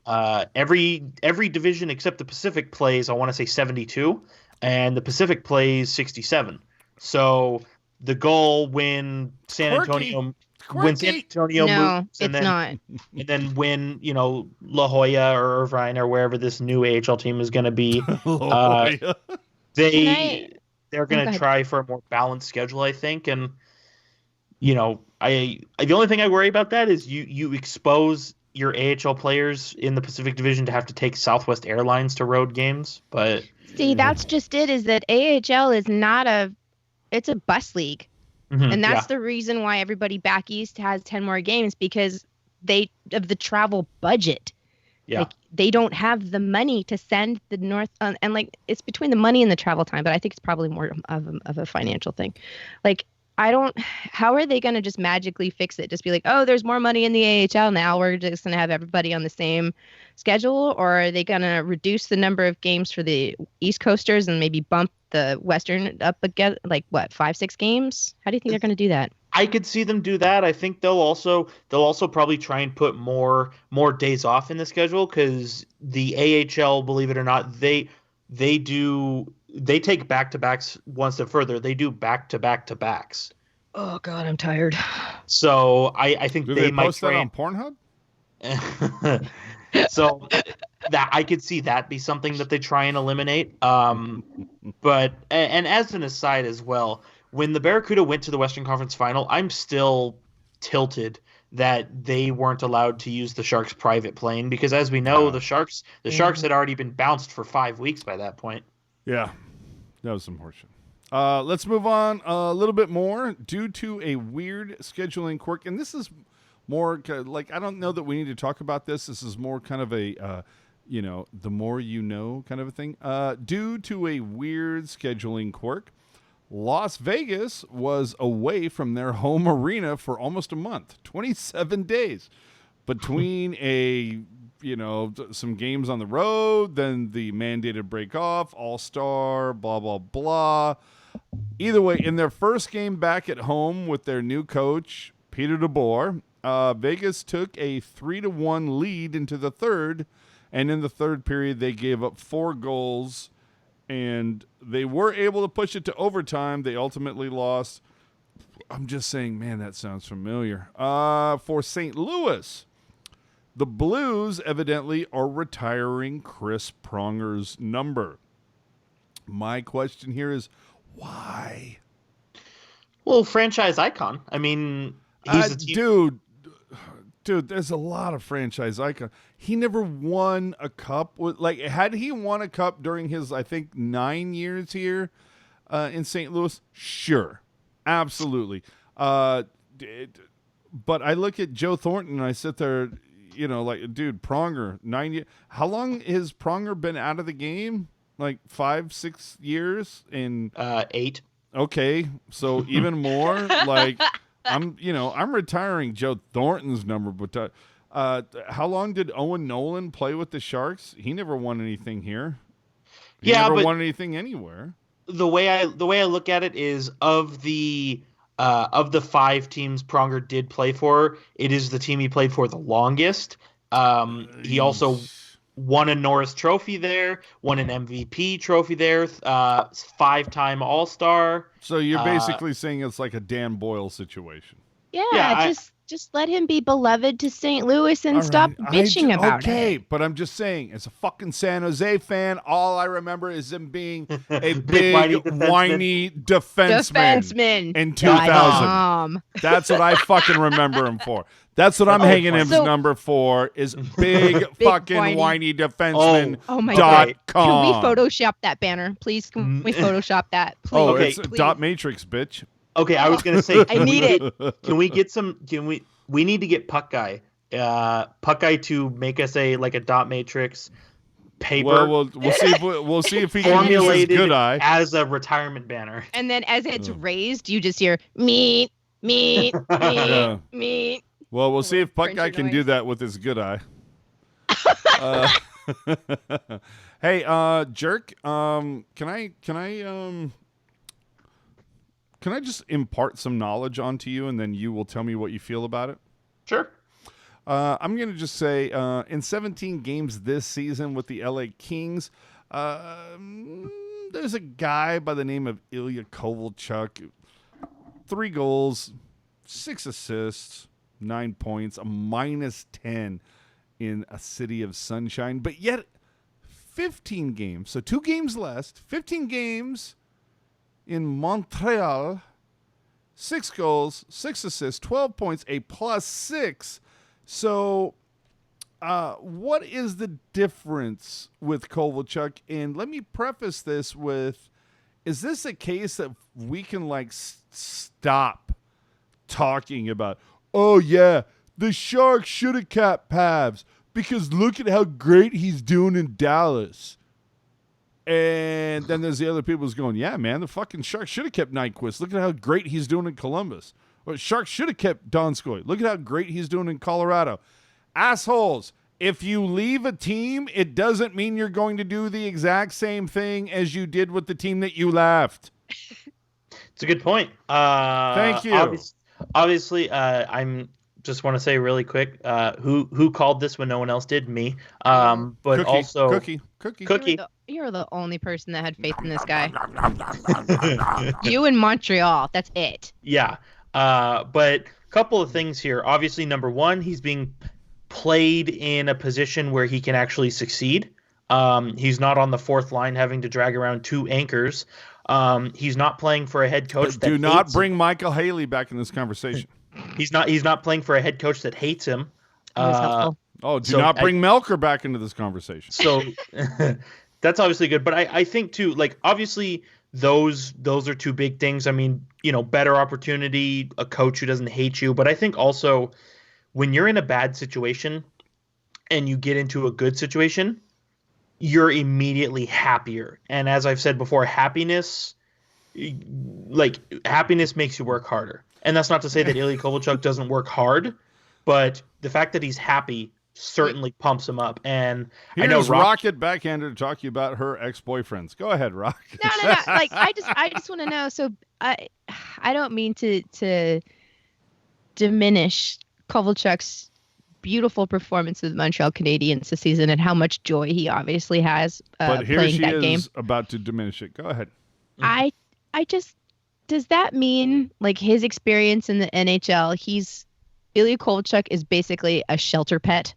Every division except the Pacific plays, I want to say 72, and the Pacific plays 67. So the goal when San Antonio moves, no, it's not. And then when La Jolla or Irvine or wherever this new AHL team is going to be, they're going to try for a more balanced schedule, I think. And the only thing I worry about that is you expose your AHL players in the Pacific Division to have to take Southwest Airlines to road games. But see, that's just it. Is that AHL is it's a bus league. And that's the reason why everybody back east has 10 more games, because of the travel budget. Yeah. Like, they don't have the money to send the North. And it's between the money and the travel time. But I think it's probably more of a financial thing. Like, how are they going to just magically fix it? Just be like, oh, there's more money in the AHL now, we're just going to have everybody on the same schedule? Or are they going to reduce the number of games for the East Coasters and maybe bump the Western up again, 5-6 games? How do you think they're going to do that? I could see them do that. I think they'll also probably try and put more days off in the schedule, because the AHL, believe it or not, they take back-to-backs one step further. They do back-to-back-to-backs. Oh God, I'm tired. So I think they might post that on Pornhub. So that I could see that be something that they try and eliminate. But as an aside as well, when the Barracuda went to the Western Conference Final, I'm still tilted that they weren't allowed to use the Sharks' private plane, because as we know, the Sharks had already been bounced for 5 weeks by that point. Yeah, that was some horseshit. Let's move on a little bit more. Due to a weird scheduling quirk, and this is more I don't know that we need to talk about this. This is more kind of a, the more you know kind of a thing. Due to a weird scheduling quirk, Las Vegas was away from their home arena for almost a month, 27 days, between some games on the road, then the mandated break off, All-Star, blah, blah, blah. Either way, in their first game back at home with their new coach, Peter DeBoer, Vegas took a 3-1 lead into the third, and in the third period, they gave up 4 goals, and they were able to push it to overtime. They ultimately lost. I'm just saying, man, that sounds familiar. For St. Louis, the Blues evidently are retiring Chris Pronger's number. My question here is, why? Well, franchise icon. I mean, he's a team. Dude, there's a lot of franchise icon. He never won a cup. Had he won a cup during his, I think, 9 years here in St. Louis? Sure. Absolutely. But I look at Joe Thornton and I sit there, dude, Pronger, 9 years. How long has Pronger been out of the game? 5-6 years? 8. Okay, so even more. I'm retiring Joe Thornton's number, but how long did Owen Nolan play with the Sharks? He never won anything here. He never won anything anywhere. The way I look at it is, of the 5 teams Pronger did play for, it is the team he played for the longest. He also won a Norris Trophy there, won an MVP trophy there, 5-time All-Star. So you're basically saying it's like a Dan Boyle situation. Yeah, just let him be beloved to St. Louis and stop bitching about it. Okay, but I'm just saying, as a fucking San Jose fan, all I remember is him being a big, whiny defenseman in 2000. That's what I fucking remember him for. That's what I'm hanging his number for, is big fucking whiny defenseman. Oh my God. .com. Can we Photoshop that banner? Please, can we Photoshop that? Please. Oh, it's dot matrix, bitch. Okay, I was gonna say, I need it. Can we get some? We need to get Puck Guy to make us a dot matrix paper. Well, we'll see if he can use his good eye as a retirement banner. And then as it's raised, you just hear meat. Well, we'll see if Puck Guy can do that with his good eye. Hey, Jerk. Can I just impart some knowledge onto you, and then you will tell me what you feel about it? Sure. I'm going to just say, in 17 games this season with the LA Kings, there's a guy by the name of Ilya Kovalchuk. 3 goals, 6 assists, 9 points, a -10 in a city of sunshine. But yet, 15 games, so 2 games less, 15 games in Montreal, 6 goals, 6 assists, 12 points, a +6. So, what is the difference with Kovalchuk? And let me preface this with, is this a case that we can stop talking about, oh yeah, the Sharks should have kept Pavs because look at how great he's doing in Dallas? And then there's the other people who's going, yeah, man, the fucking Sharks should have kept Nyquist. Look at how great he's doing in Columbus. Or Sharks should have kept Donskoy. Look at how great he's doing in Colorado. Assholes, if you leave a team, it doesn't mean you're going to do the exact same thing as you did with the team that you left. It's a good point. Thank you. Obviously, I'm just want to say really quick, who called this when no one else did? Me. But Cookie, also Cookie. You're the only person that had faith in this guy. You in Montreal. That's it. Yeah. But a couple of things here. Obviously, number one, he's being played in a position where he can actually succeed. He's not on the fourth line having to drag around 2 anchors. He's not playing for a head coach that do not bring Michael Haley back in this conversation. He's not playing for a head coach that hates him. Helpful. Do not bring Melker back into this conversation. So that's obviously good. But I think too, obviously those are 2 big things. I mean, better opportunity, a coach who doesn't hate you. But I think also when you're in a bad situation and you get into a good situation, you're immediately happier. And as I've said before, happiness makes you work harder. And that's not to say that Ilya Kovalchuk doesn't work hard, but the fact that he's happy certainly pumps him up. And here's I know Rocket backhander to talk to you about her ex-boyfriends. Go ahead, Rock. No. I just want to know. So I don't mean to diminish Kovalchuk's beautiful performance with the Montreal Canadiens this season and how much joy he obviously has but here playing she that is game. About to diminish it. Go ahead. I just, does that mean his experience in the NHL, Ilya Kovalchuk is basically a shelter pet?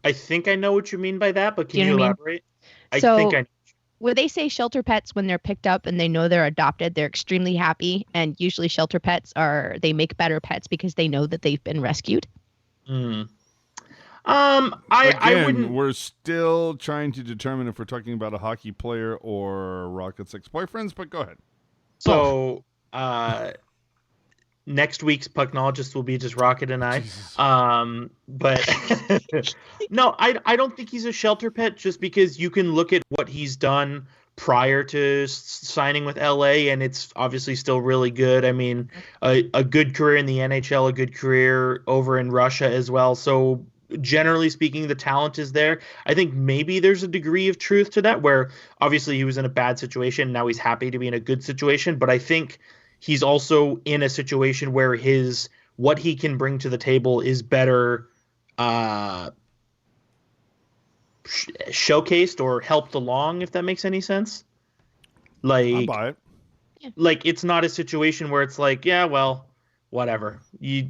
I think I know what you mean by that, but can you elaborate? When they say shelter pets, when they're picked up and they know they're adopted, they're extremely happy. And usually shelter pets they make better pets because they know that they've been rescued. I wouldn't. We're still trying to determine if we're talking about a hockey player or Rocket's ex-boyfriends, but go ahead. So, next week's Pucknologists will be just Rocket and I. But no, I don't think he's a shelter pet just because you can look at what he's done prior to signing with LA, and it's obviously still really good. I mean, a good career in the NHL, a good career over in Russia as well. So generally speaking, the talent is there. I think maybe there's a degree of truth to that where obviously he was in a bad situation. Now he's happy to be in a good situation. But I think he's also in a situation where what he can bring to the table is better uh, showcased or helped along, if that makes any sense. I'll Like, buy it. like it's not a situation where it's like, yeah, well, whatever.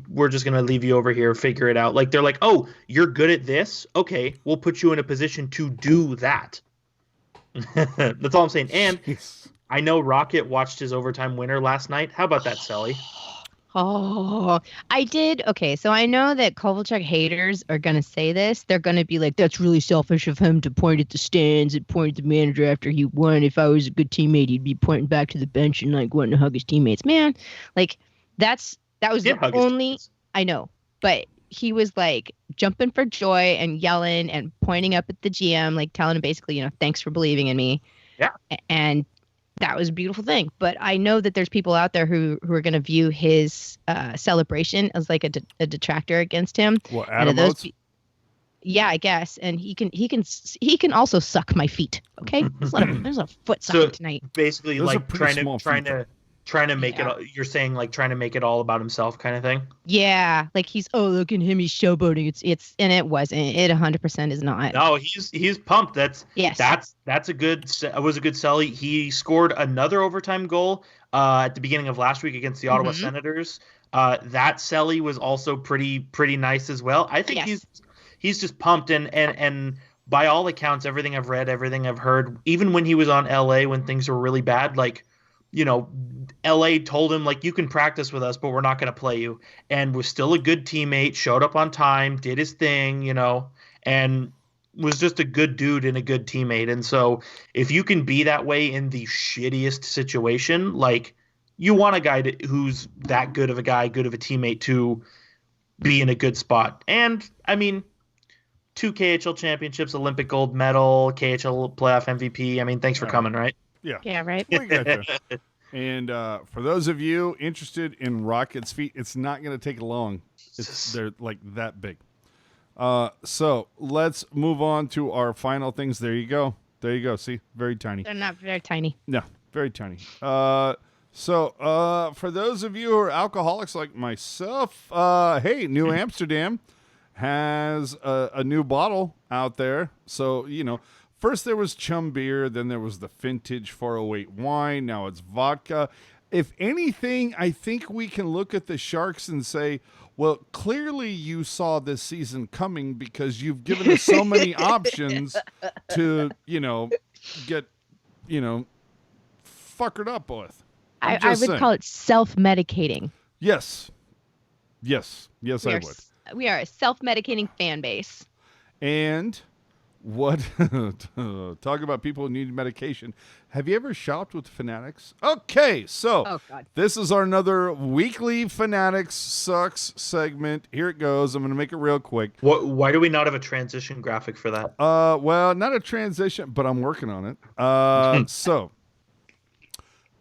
We're just gonna leave you over here, figure it out. Like they're like, oh, you're good at this. Okay, we'll put you in a position to do that. That's all I'm saying. And Jeez. I know Rocket watched his overtime winner last night. How about that, Sally? Oh, I did. Okay, so I know that Kovalchuk haters are going to say this. They're going to be like, that's really selfish of him to point at the stands and point at the manager after he won. If I was a good teammate, he'd be pointing back to the bench and like wanting to hug his teammates. Man, like that was Did the hug his only teammates. I know, but he was like jumping for joy and yelling and pointing up at the GM, like telling him basically, thanks for believing in me. Yeah. And that was a beautiful thing. But I know that there's people out there who are going to view his celebration as like a detractor against him. Well, And Adam of those, Oates? yeah, I guess. And he can also suck my feet. Okay, there's a foot So sucking tonight. basically, Those are like pretty trying small to trying feet, to trying to make Yeah. it. You're saying like trying to make it all about himself, kind of thing. Yeah, like he's look at him, he's showboating. It's and it wasn't. It 100% is not. No, he's pumped. Yes. That's a good. It was a good sell. He scored another overtime goal at the beginning of last week against the Ottawa Mhm. Senators. That Selly was also pretty nice as well. I think Yes. he's just pumped and by all accounts, everything I've read, everything I've heard, even when he was on LA when things were really bad, like LA told him like you can practice with us, but we're not going to play you, and was still a good teammate, showed up on time, did his thing, and was just a good dude and a good teammate. And so if you can be that way in the shittiest situation, like you want a guy who's that good of a guy, good of a teammate to be in a good spot. And I mean, 2 KHL championships, Olympic gold medal, KHL playoff MVP. I mean, thanks for All right. coming, right? Yeah, right. We got you. And for those of you interested in Rocket's feet, it's not going to take long. They're like that big. So let's move on to our final things. There you go. There you go. See, very tiny. They're not very tiny. No, very tiny. So for those of you who are alcoholics like myself, hey, New Amsterdam has a new bottle out there. So, first there was chum beer, then there was the vintage 408 wine, now it's vodka. If anything, I think we can look at the Sharks and say, well, clearly you saw this season coming because you've given us so many options to, get, fuckered up with. I would call it self-medicating. Yes. Yes, I would. We are a self-medicating fan base. And what? Talk about people who need medication. Have you ever shopped with Fanatics? Okay, so Oh, God. this is our another weekly Fanatics Sucks segment. Here it goes. I'm going to make it real quick. Why do we not have a transition graphic for that? Well, not a transition, but I'm working on it. So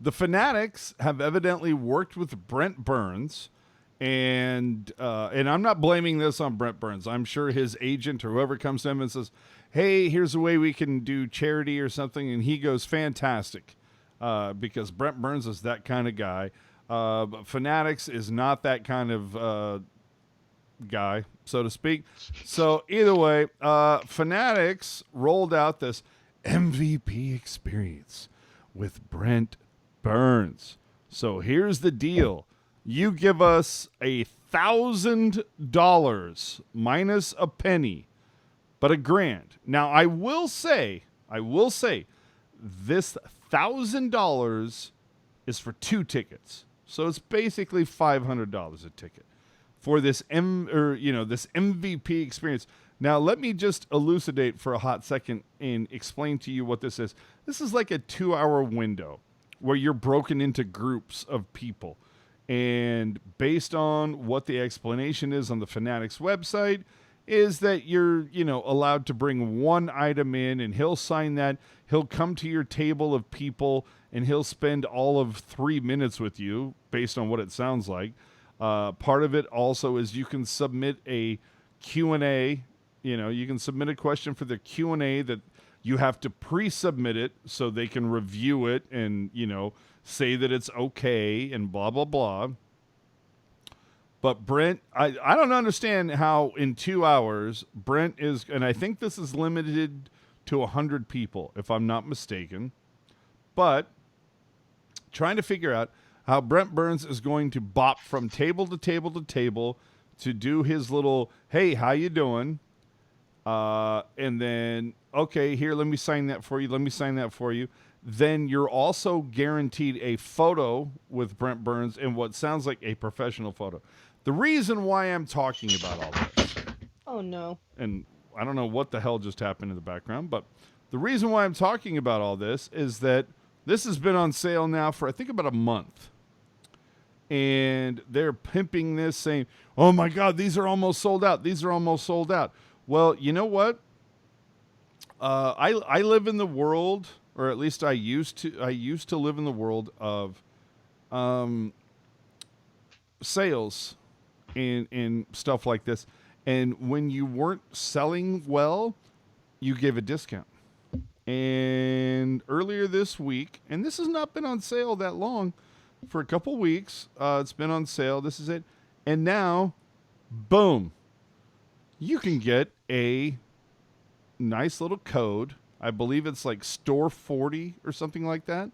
the Fanatics have evidently worked with Brent Burns. And I'm not blaming this on Brent Burns. I'm sure his agent or whoever comes to him and says, hey, here's a way we can do charity or something. And he goes, fantastic, because Brent Burns is that kind of guy. But Fanatics is not that kind of guy, so to speak. So either way, Fanatics rolled out this MVP experience with Brent Burns. So here's the deal. You give us $1,000 minus a penny, but $1,000. Now, I will say, this $1,000 is for 2 tickets, so it's basically $500 a ticket for this this MVP experience. Now, let me just elucidate for a hot second and explain to you what this is. This is like a 2-hour window where you're broken into groups of people. And based on what the explanation is on the Fanatics website, is that you're, allowed to bring one item in and he'll sign that. He'll come to your table of people and he'll spend all of 3 minutes with you based on what it sounds like. Part of it also is you can submit a Q&A. You can submit a question for the Q&A that you have to pre-submit it so they can review it and, say that it's okay and blah, blah, blah. But Brent, I don't understand how in 2 hours Brent is, and I think this is limited to 100 people, if I'm not mistaken. But trying to figure out how Brent Burns is going to bop from table to table to table to do his little, hey, how you doing? And then, okay, here, let me sign that for you. Let me sign that for you. Then you're also guaranteed a photo with Brent Burns in what sounds like a professional photo. The reason why I'm talking about all this, Oh, no. and I don't know what the hell just happened in the background, but the reason why I'm talking about all this is that this has been on sale now for, I think, about a month. And they're pimping this, saying, oh, my God, these are almost sold out. These are almost sold out. Well, you know what? I live in the world, or at least I used to live in the world of sales and stuff like this. And when you weren't selling well, you give a discount. And earlier this week, and this has not been on sale that long, for a couple weeks, it's been on sale. This is it. And now, boom, you can get a nice little code. I believe it's like store 40 or something like that.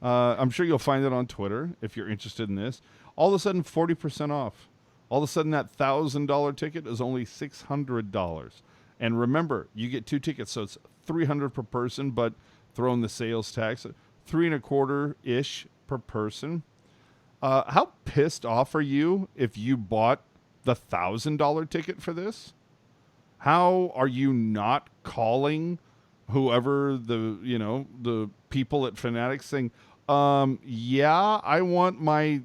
I'm sure you'll find it on Twitter if you're interested in this. All of a sudden, 40% off. All of a sudden, that $1,000 ticket is only $600. And remember, you get 2 tickets, so it's $300 per person, but throw in the sales tax, $325-ish per person. How pissed off are you if you bought the $1,000 ticket for this? How are you not calling whoever the people at Fanatics saying, yeah, I want my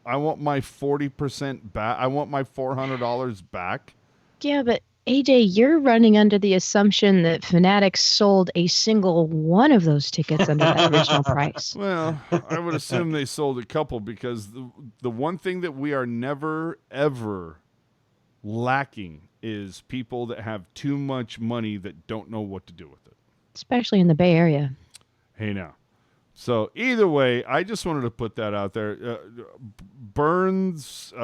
40% back. I want my $400 back. Yeah, but AJ, you're running under the assumption that Fanatics sold a single one of those tickets under that original price. Well, I would assume they sold a couple, because the one thing that we are never, ever lacking is people that have too much money that don't know what to do with it. Especially in the Bay Area. Hey, now. So either way, I just wanted to put that out there. Burns,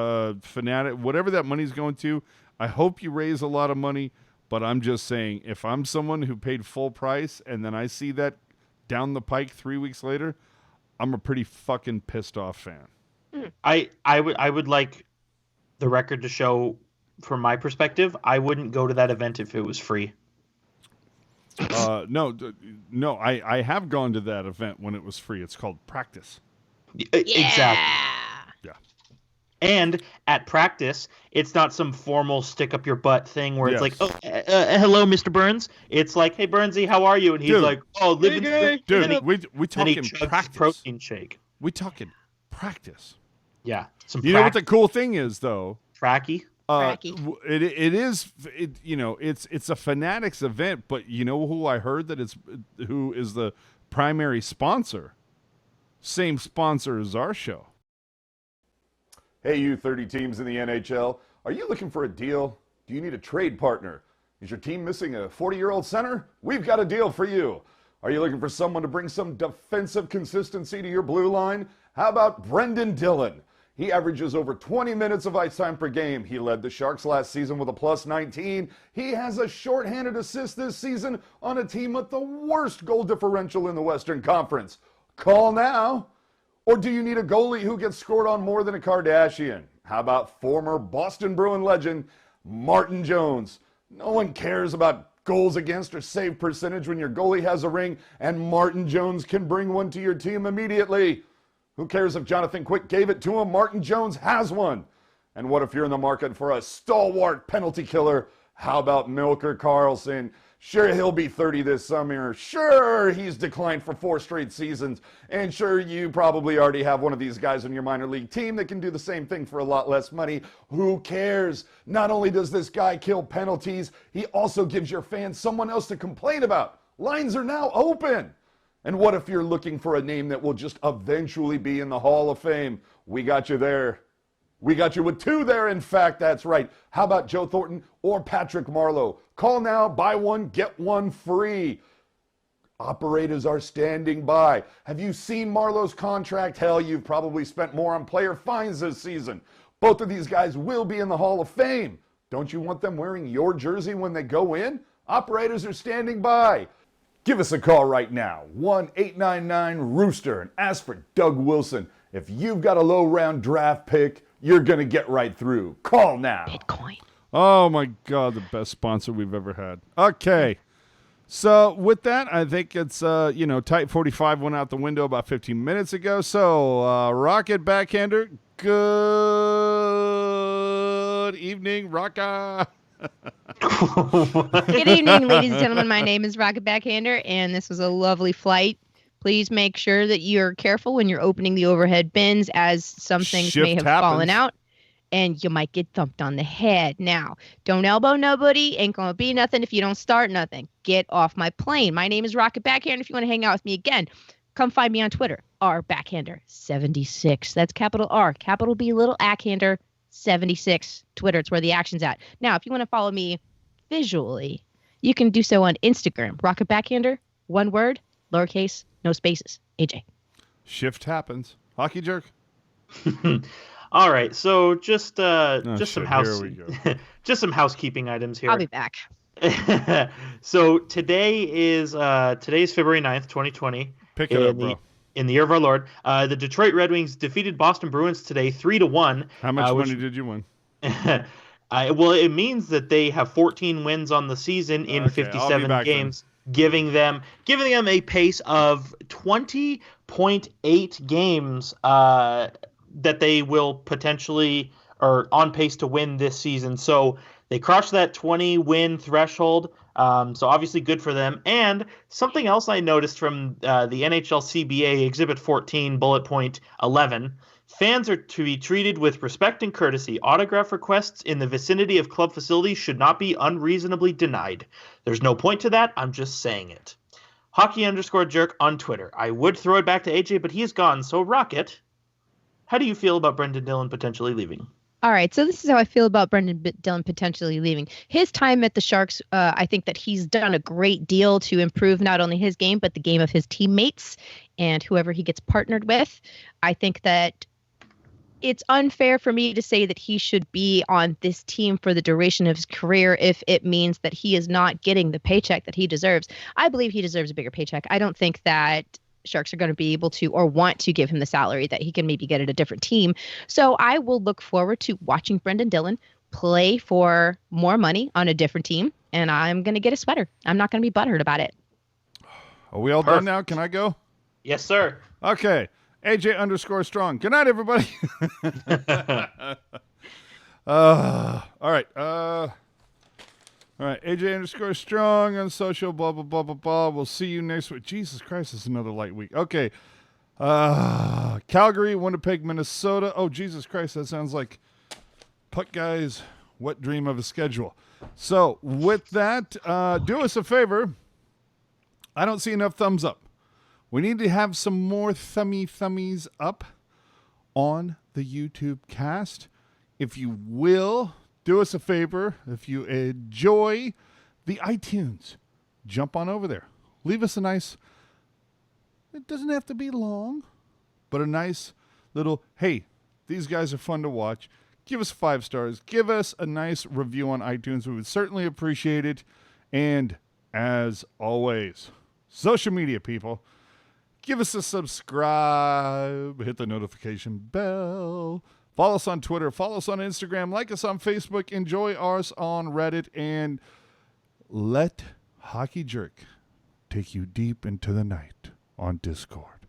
Fanatic, whatever that money's going to, I hope you raise a lot of money, but I'm just saying, if I'm someone who paid full price and then I see that down the pike 3 weeks later, I'm a pretty fucking pissed off fan. I would like the record to show, from my perspective, I wouldn't go to that event if it was free. No, I have gone to that event when it was free. It's called Practice. Exactly. Yeah. And at Practice, it's not some formal stick up your butt thing where it's like, oh, hello, Mr. Burns. It's like, hey, Burnsy, how are you? And he's like, oh, living good. Dude, we talking practice. Protein shake. We talking practice. Yeah. You know what the cool thing is, though? Tracky. It's a Fanatics event, but you know who I heard who is the primary sponsor? Same sponsor as our show. Hey, you 30 teams in the NHL. Are you looking for a deal? Do you need a trade partner? Is your team missing a 40-year-old center? We've got a deal for you. Are you looking for someone to bring some defensive consistency to your blue line? How about Brendan Dillon? He averages over 20 minutes of ice time per game. He led the Sharks last season with a +19. He has a shorthanded assist this season on a team with the worst goal differential in the Western Conference. Call now. Or do you need a goalie who gets scored on more than a Kardashian? How about former Boston Bruin legend Martin Jones? No one cares about goals against or save percentage when your goalie has a ring and Martin Jones can bring one to your team immediately. Who cares if Jonathan Quick gave it to him? Martin Jones has one. And what if you're in the market for a stalwart penalty killer? How about Milker Karlsson? Sure, he'll be 30 this summer. Sure, he's declined for 4 straight seasons. And sure, you probably already have one of these guys on your minor league team that can do the same thing for a lot less money. Who cares? Not only does this guy kill penalties, he also gives your fans someone else to complain about. Lines are now open. And what if you're looking for a name that will just eventually be in the Hall of Fame? We got you there. We got you with 2 there, in fact, that's right. How about Joe Thornton or Patrick Marleau? Call now, buy one, get one free. Operators are standing by. Have you seen Marleau's contract? Hell, you've probably spent more on player fines this season. Both of these guys will be in the Hall of Fame. Don't you want them wearing your jersey when they go in? Operators are standing by. Give us a call right now, 1-899-ROOSTER, and ask for Doug Wilson. If you've got a low-round draft pick, you're going to get right through. Call now. Bitcoin. Oh, my God, the best sponsor we've ever had. Okay. So with that, I think it's, Type 45 went out the window about 15 minutes ago. So, Rocket Backhander, good evening, Rocka. Good evening, ladies and gentlemen. My name is Rocket Backhander, and this was a lovely flight. Please make sure that you're careful when you're opening the overhead bins, as some things Shift may have happens. fallen out, and you might get thumped on the head. Now, don't elbow nobody. Ain't gonna be nothing if you don't start nothing. Get off my plane. My name is Rocket Backhander. If you want to hang out with me again, come find me on Twitter, rbackhander76. That's capital R, capital B, little ackhander 76. Twitter, it's where the action's at. Now, if you want to follow me visually, you can do so on Instagram, Rocket Backhander, one word, lowercase, no spaces. AJ. Shift happens. Hockey jerk. All right, so just shit, some house here we go. just some housekeeping items here. I'll be back. So today is February 9th, 2020. Pick it up, bro. In the year of our Lord. The Detroit Red Wings defeated Boston Bruins today 3-1. How much money did you win? Well, it means that they have 14 wins on the season in Okay, I'll be 57 back games, giving them a pace of 20.8 games that they will potentially are on pace to win this season. So they crushed that 20-win threshold. So obviously good for them. And something else I noticed from the NHL CBA Exhibit 14, bullet point 11, fans are to be treated with respect and courtesy. Autograph requests in the vicinity of club facilities should not be unreasonably denied. There's no point to that. I'm just saying it. Hockey_jerk on Twitter. I would throw it back to AJ, but he's gone. So Rocket, how do you feel about Brendan Dillon potentially leaving? All right, so this is how I feel about Brendan Dillon potentially leaving. His time at the Sharks, I think that he's done a great deal to improve not only his game, but the game of his teammates and whoever he gets partnered with. I think that it's unfair for me to say that he should be on this team for the duration of his career if it means that he is not getting the paycheck that he deserves. I believe he deserves a bigger paycheck. I don't think that Sharks are going to be able to or want to give him the salary that he can maybe get at a different team. So I will look forward to watching Brendan Dillon play for more money on a different team, and I'm going to get a sweater. I'm not going to be butthurt about it. Are we all done now? Can I go? Yes, sir. Okay. AJ_strong. Good night, everybody. All right. All right, AJ_strong on social, blah, blah, blah, blah, blah. We'll see you next week. Jesus Christ, it's another light week. Okay. Calgary, Winnipeg, Minnesota. Oh, Jesus Christ, that sounds like Puck Guy's wet dream of a schedule. So, with that, do us a favor. I don't see enough thumbs up. We need to have some more thummies up on the YouTube cast. If you will, do us a favor. If you enjoy the iTunes, jump on over there. Leave us a nice, it doesn't have to be long, but a nice little, hey, these guys are fun to watch. Give us 5 stars. Give us a nice review on iTunes. We would certainly appreciate it. And as always, social media people, give us a subscribe. Hit the notification bell. Follow us on Twitter. Follow us on Instagram. Like us on Facebook. Enjoy ours on Reddit. And let Hockey Jerk take you deep into the night on Discord.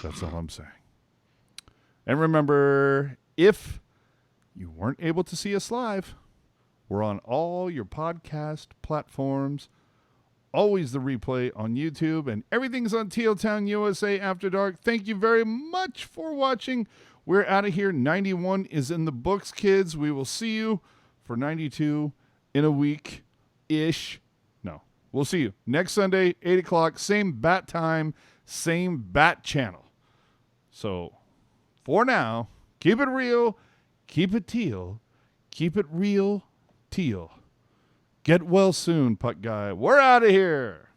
That's all I'm saying. And remember, if you weren't able to see us live, we're on all your podcast platforms. Always the replay on YouTube. And everything's on tealtownusa After Dark. Thank you very much for watching. We're out of here. 91 is in the books, kids. We will see you for 92 in a week-ish. No, we'll see you next Sunday, 8 o'clock. Same bat time, same bat channel. So, for now, keep it real, keep it teal, keep it real, teal. Get well soon, Puck Guy. We're out of here.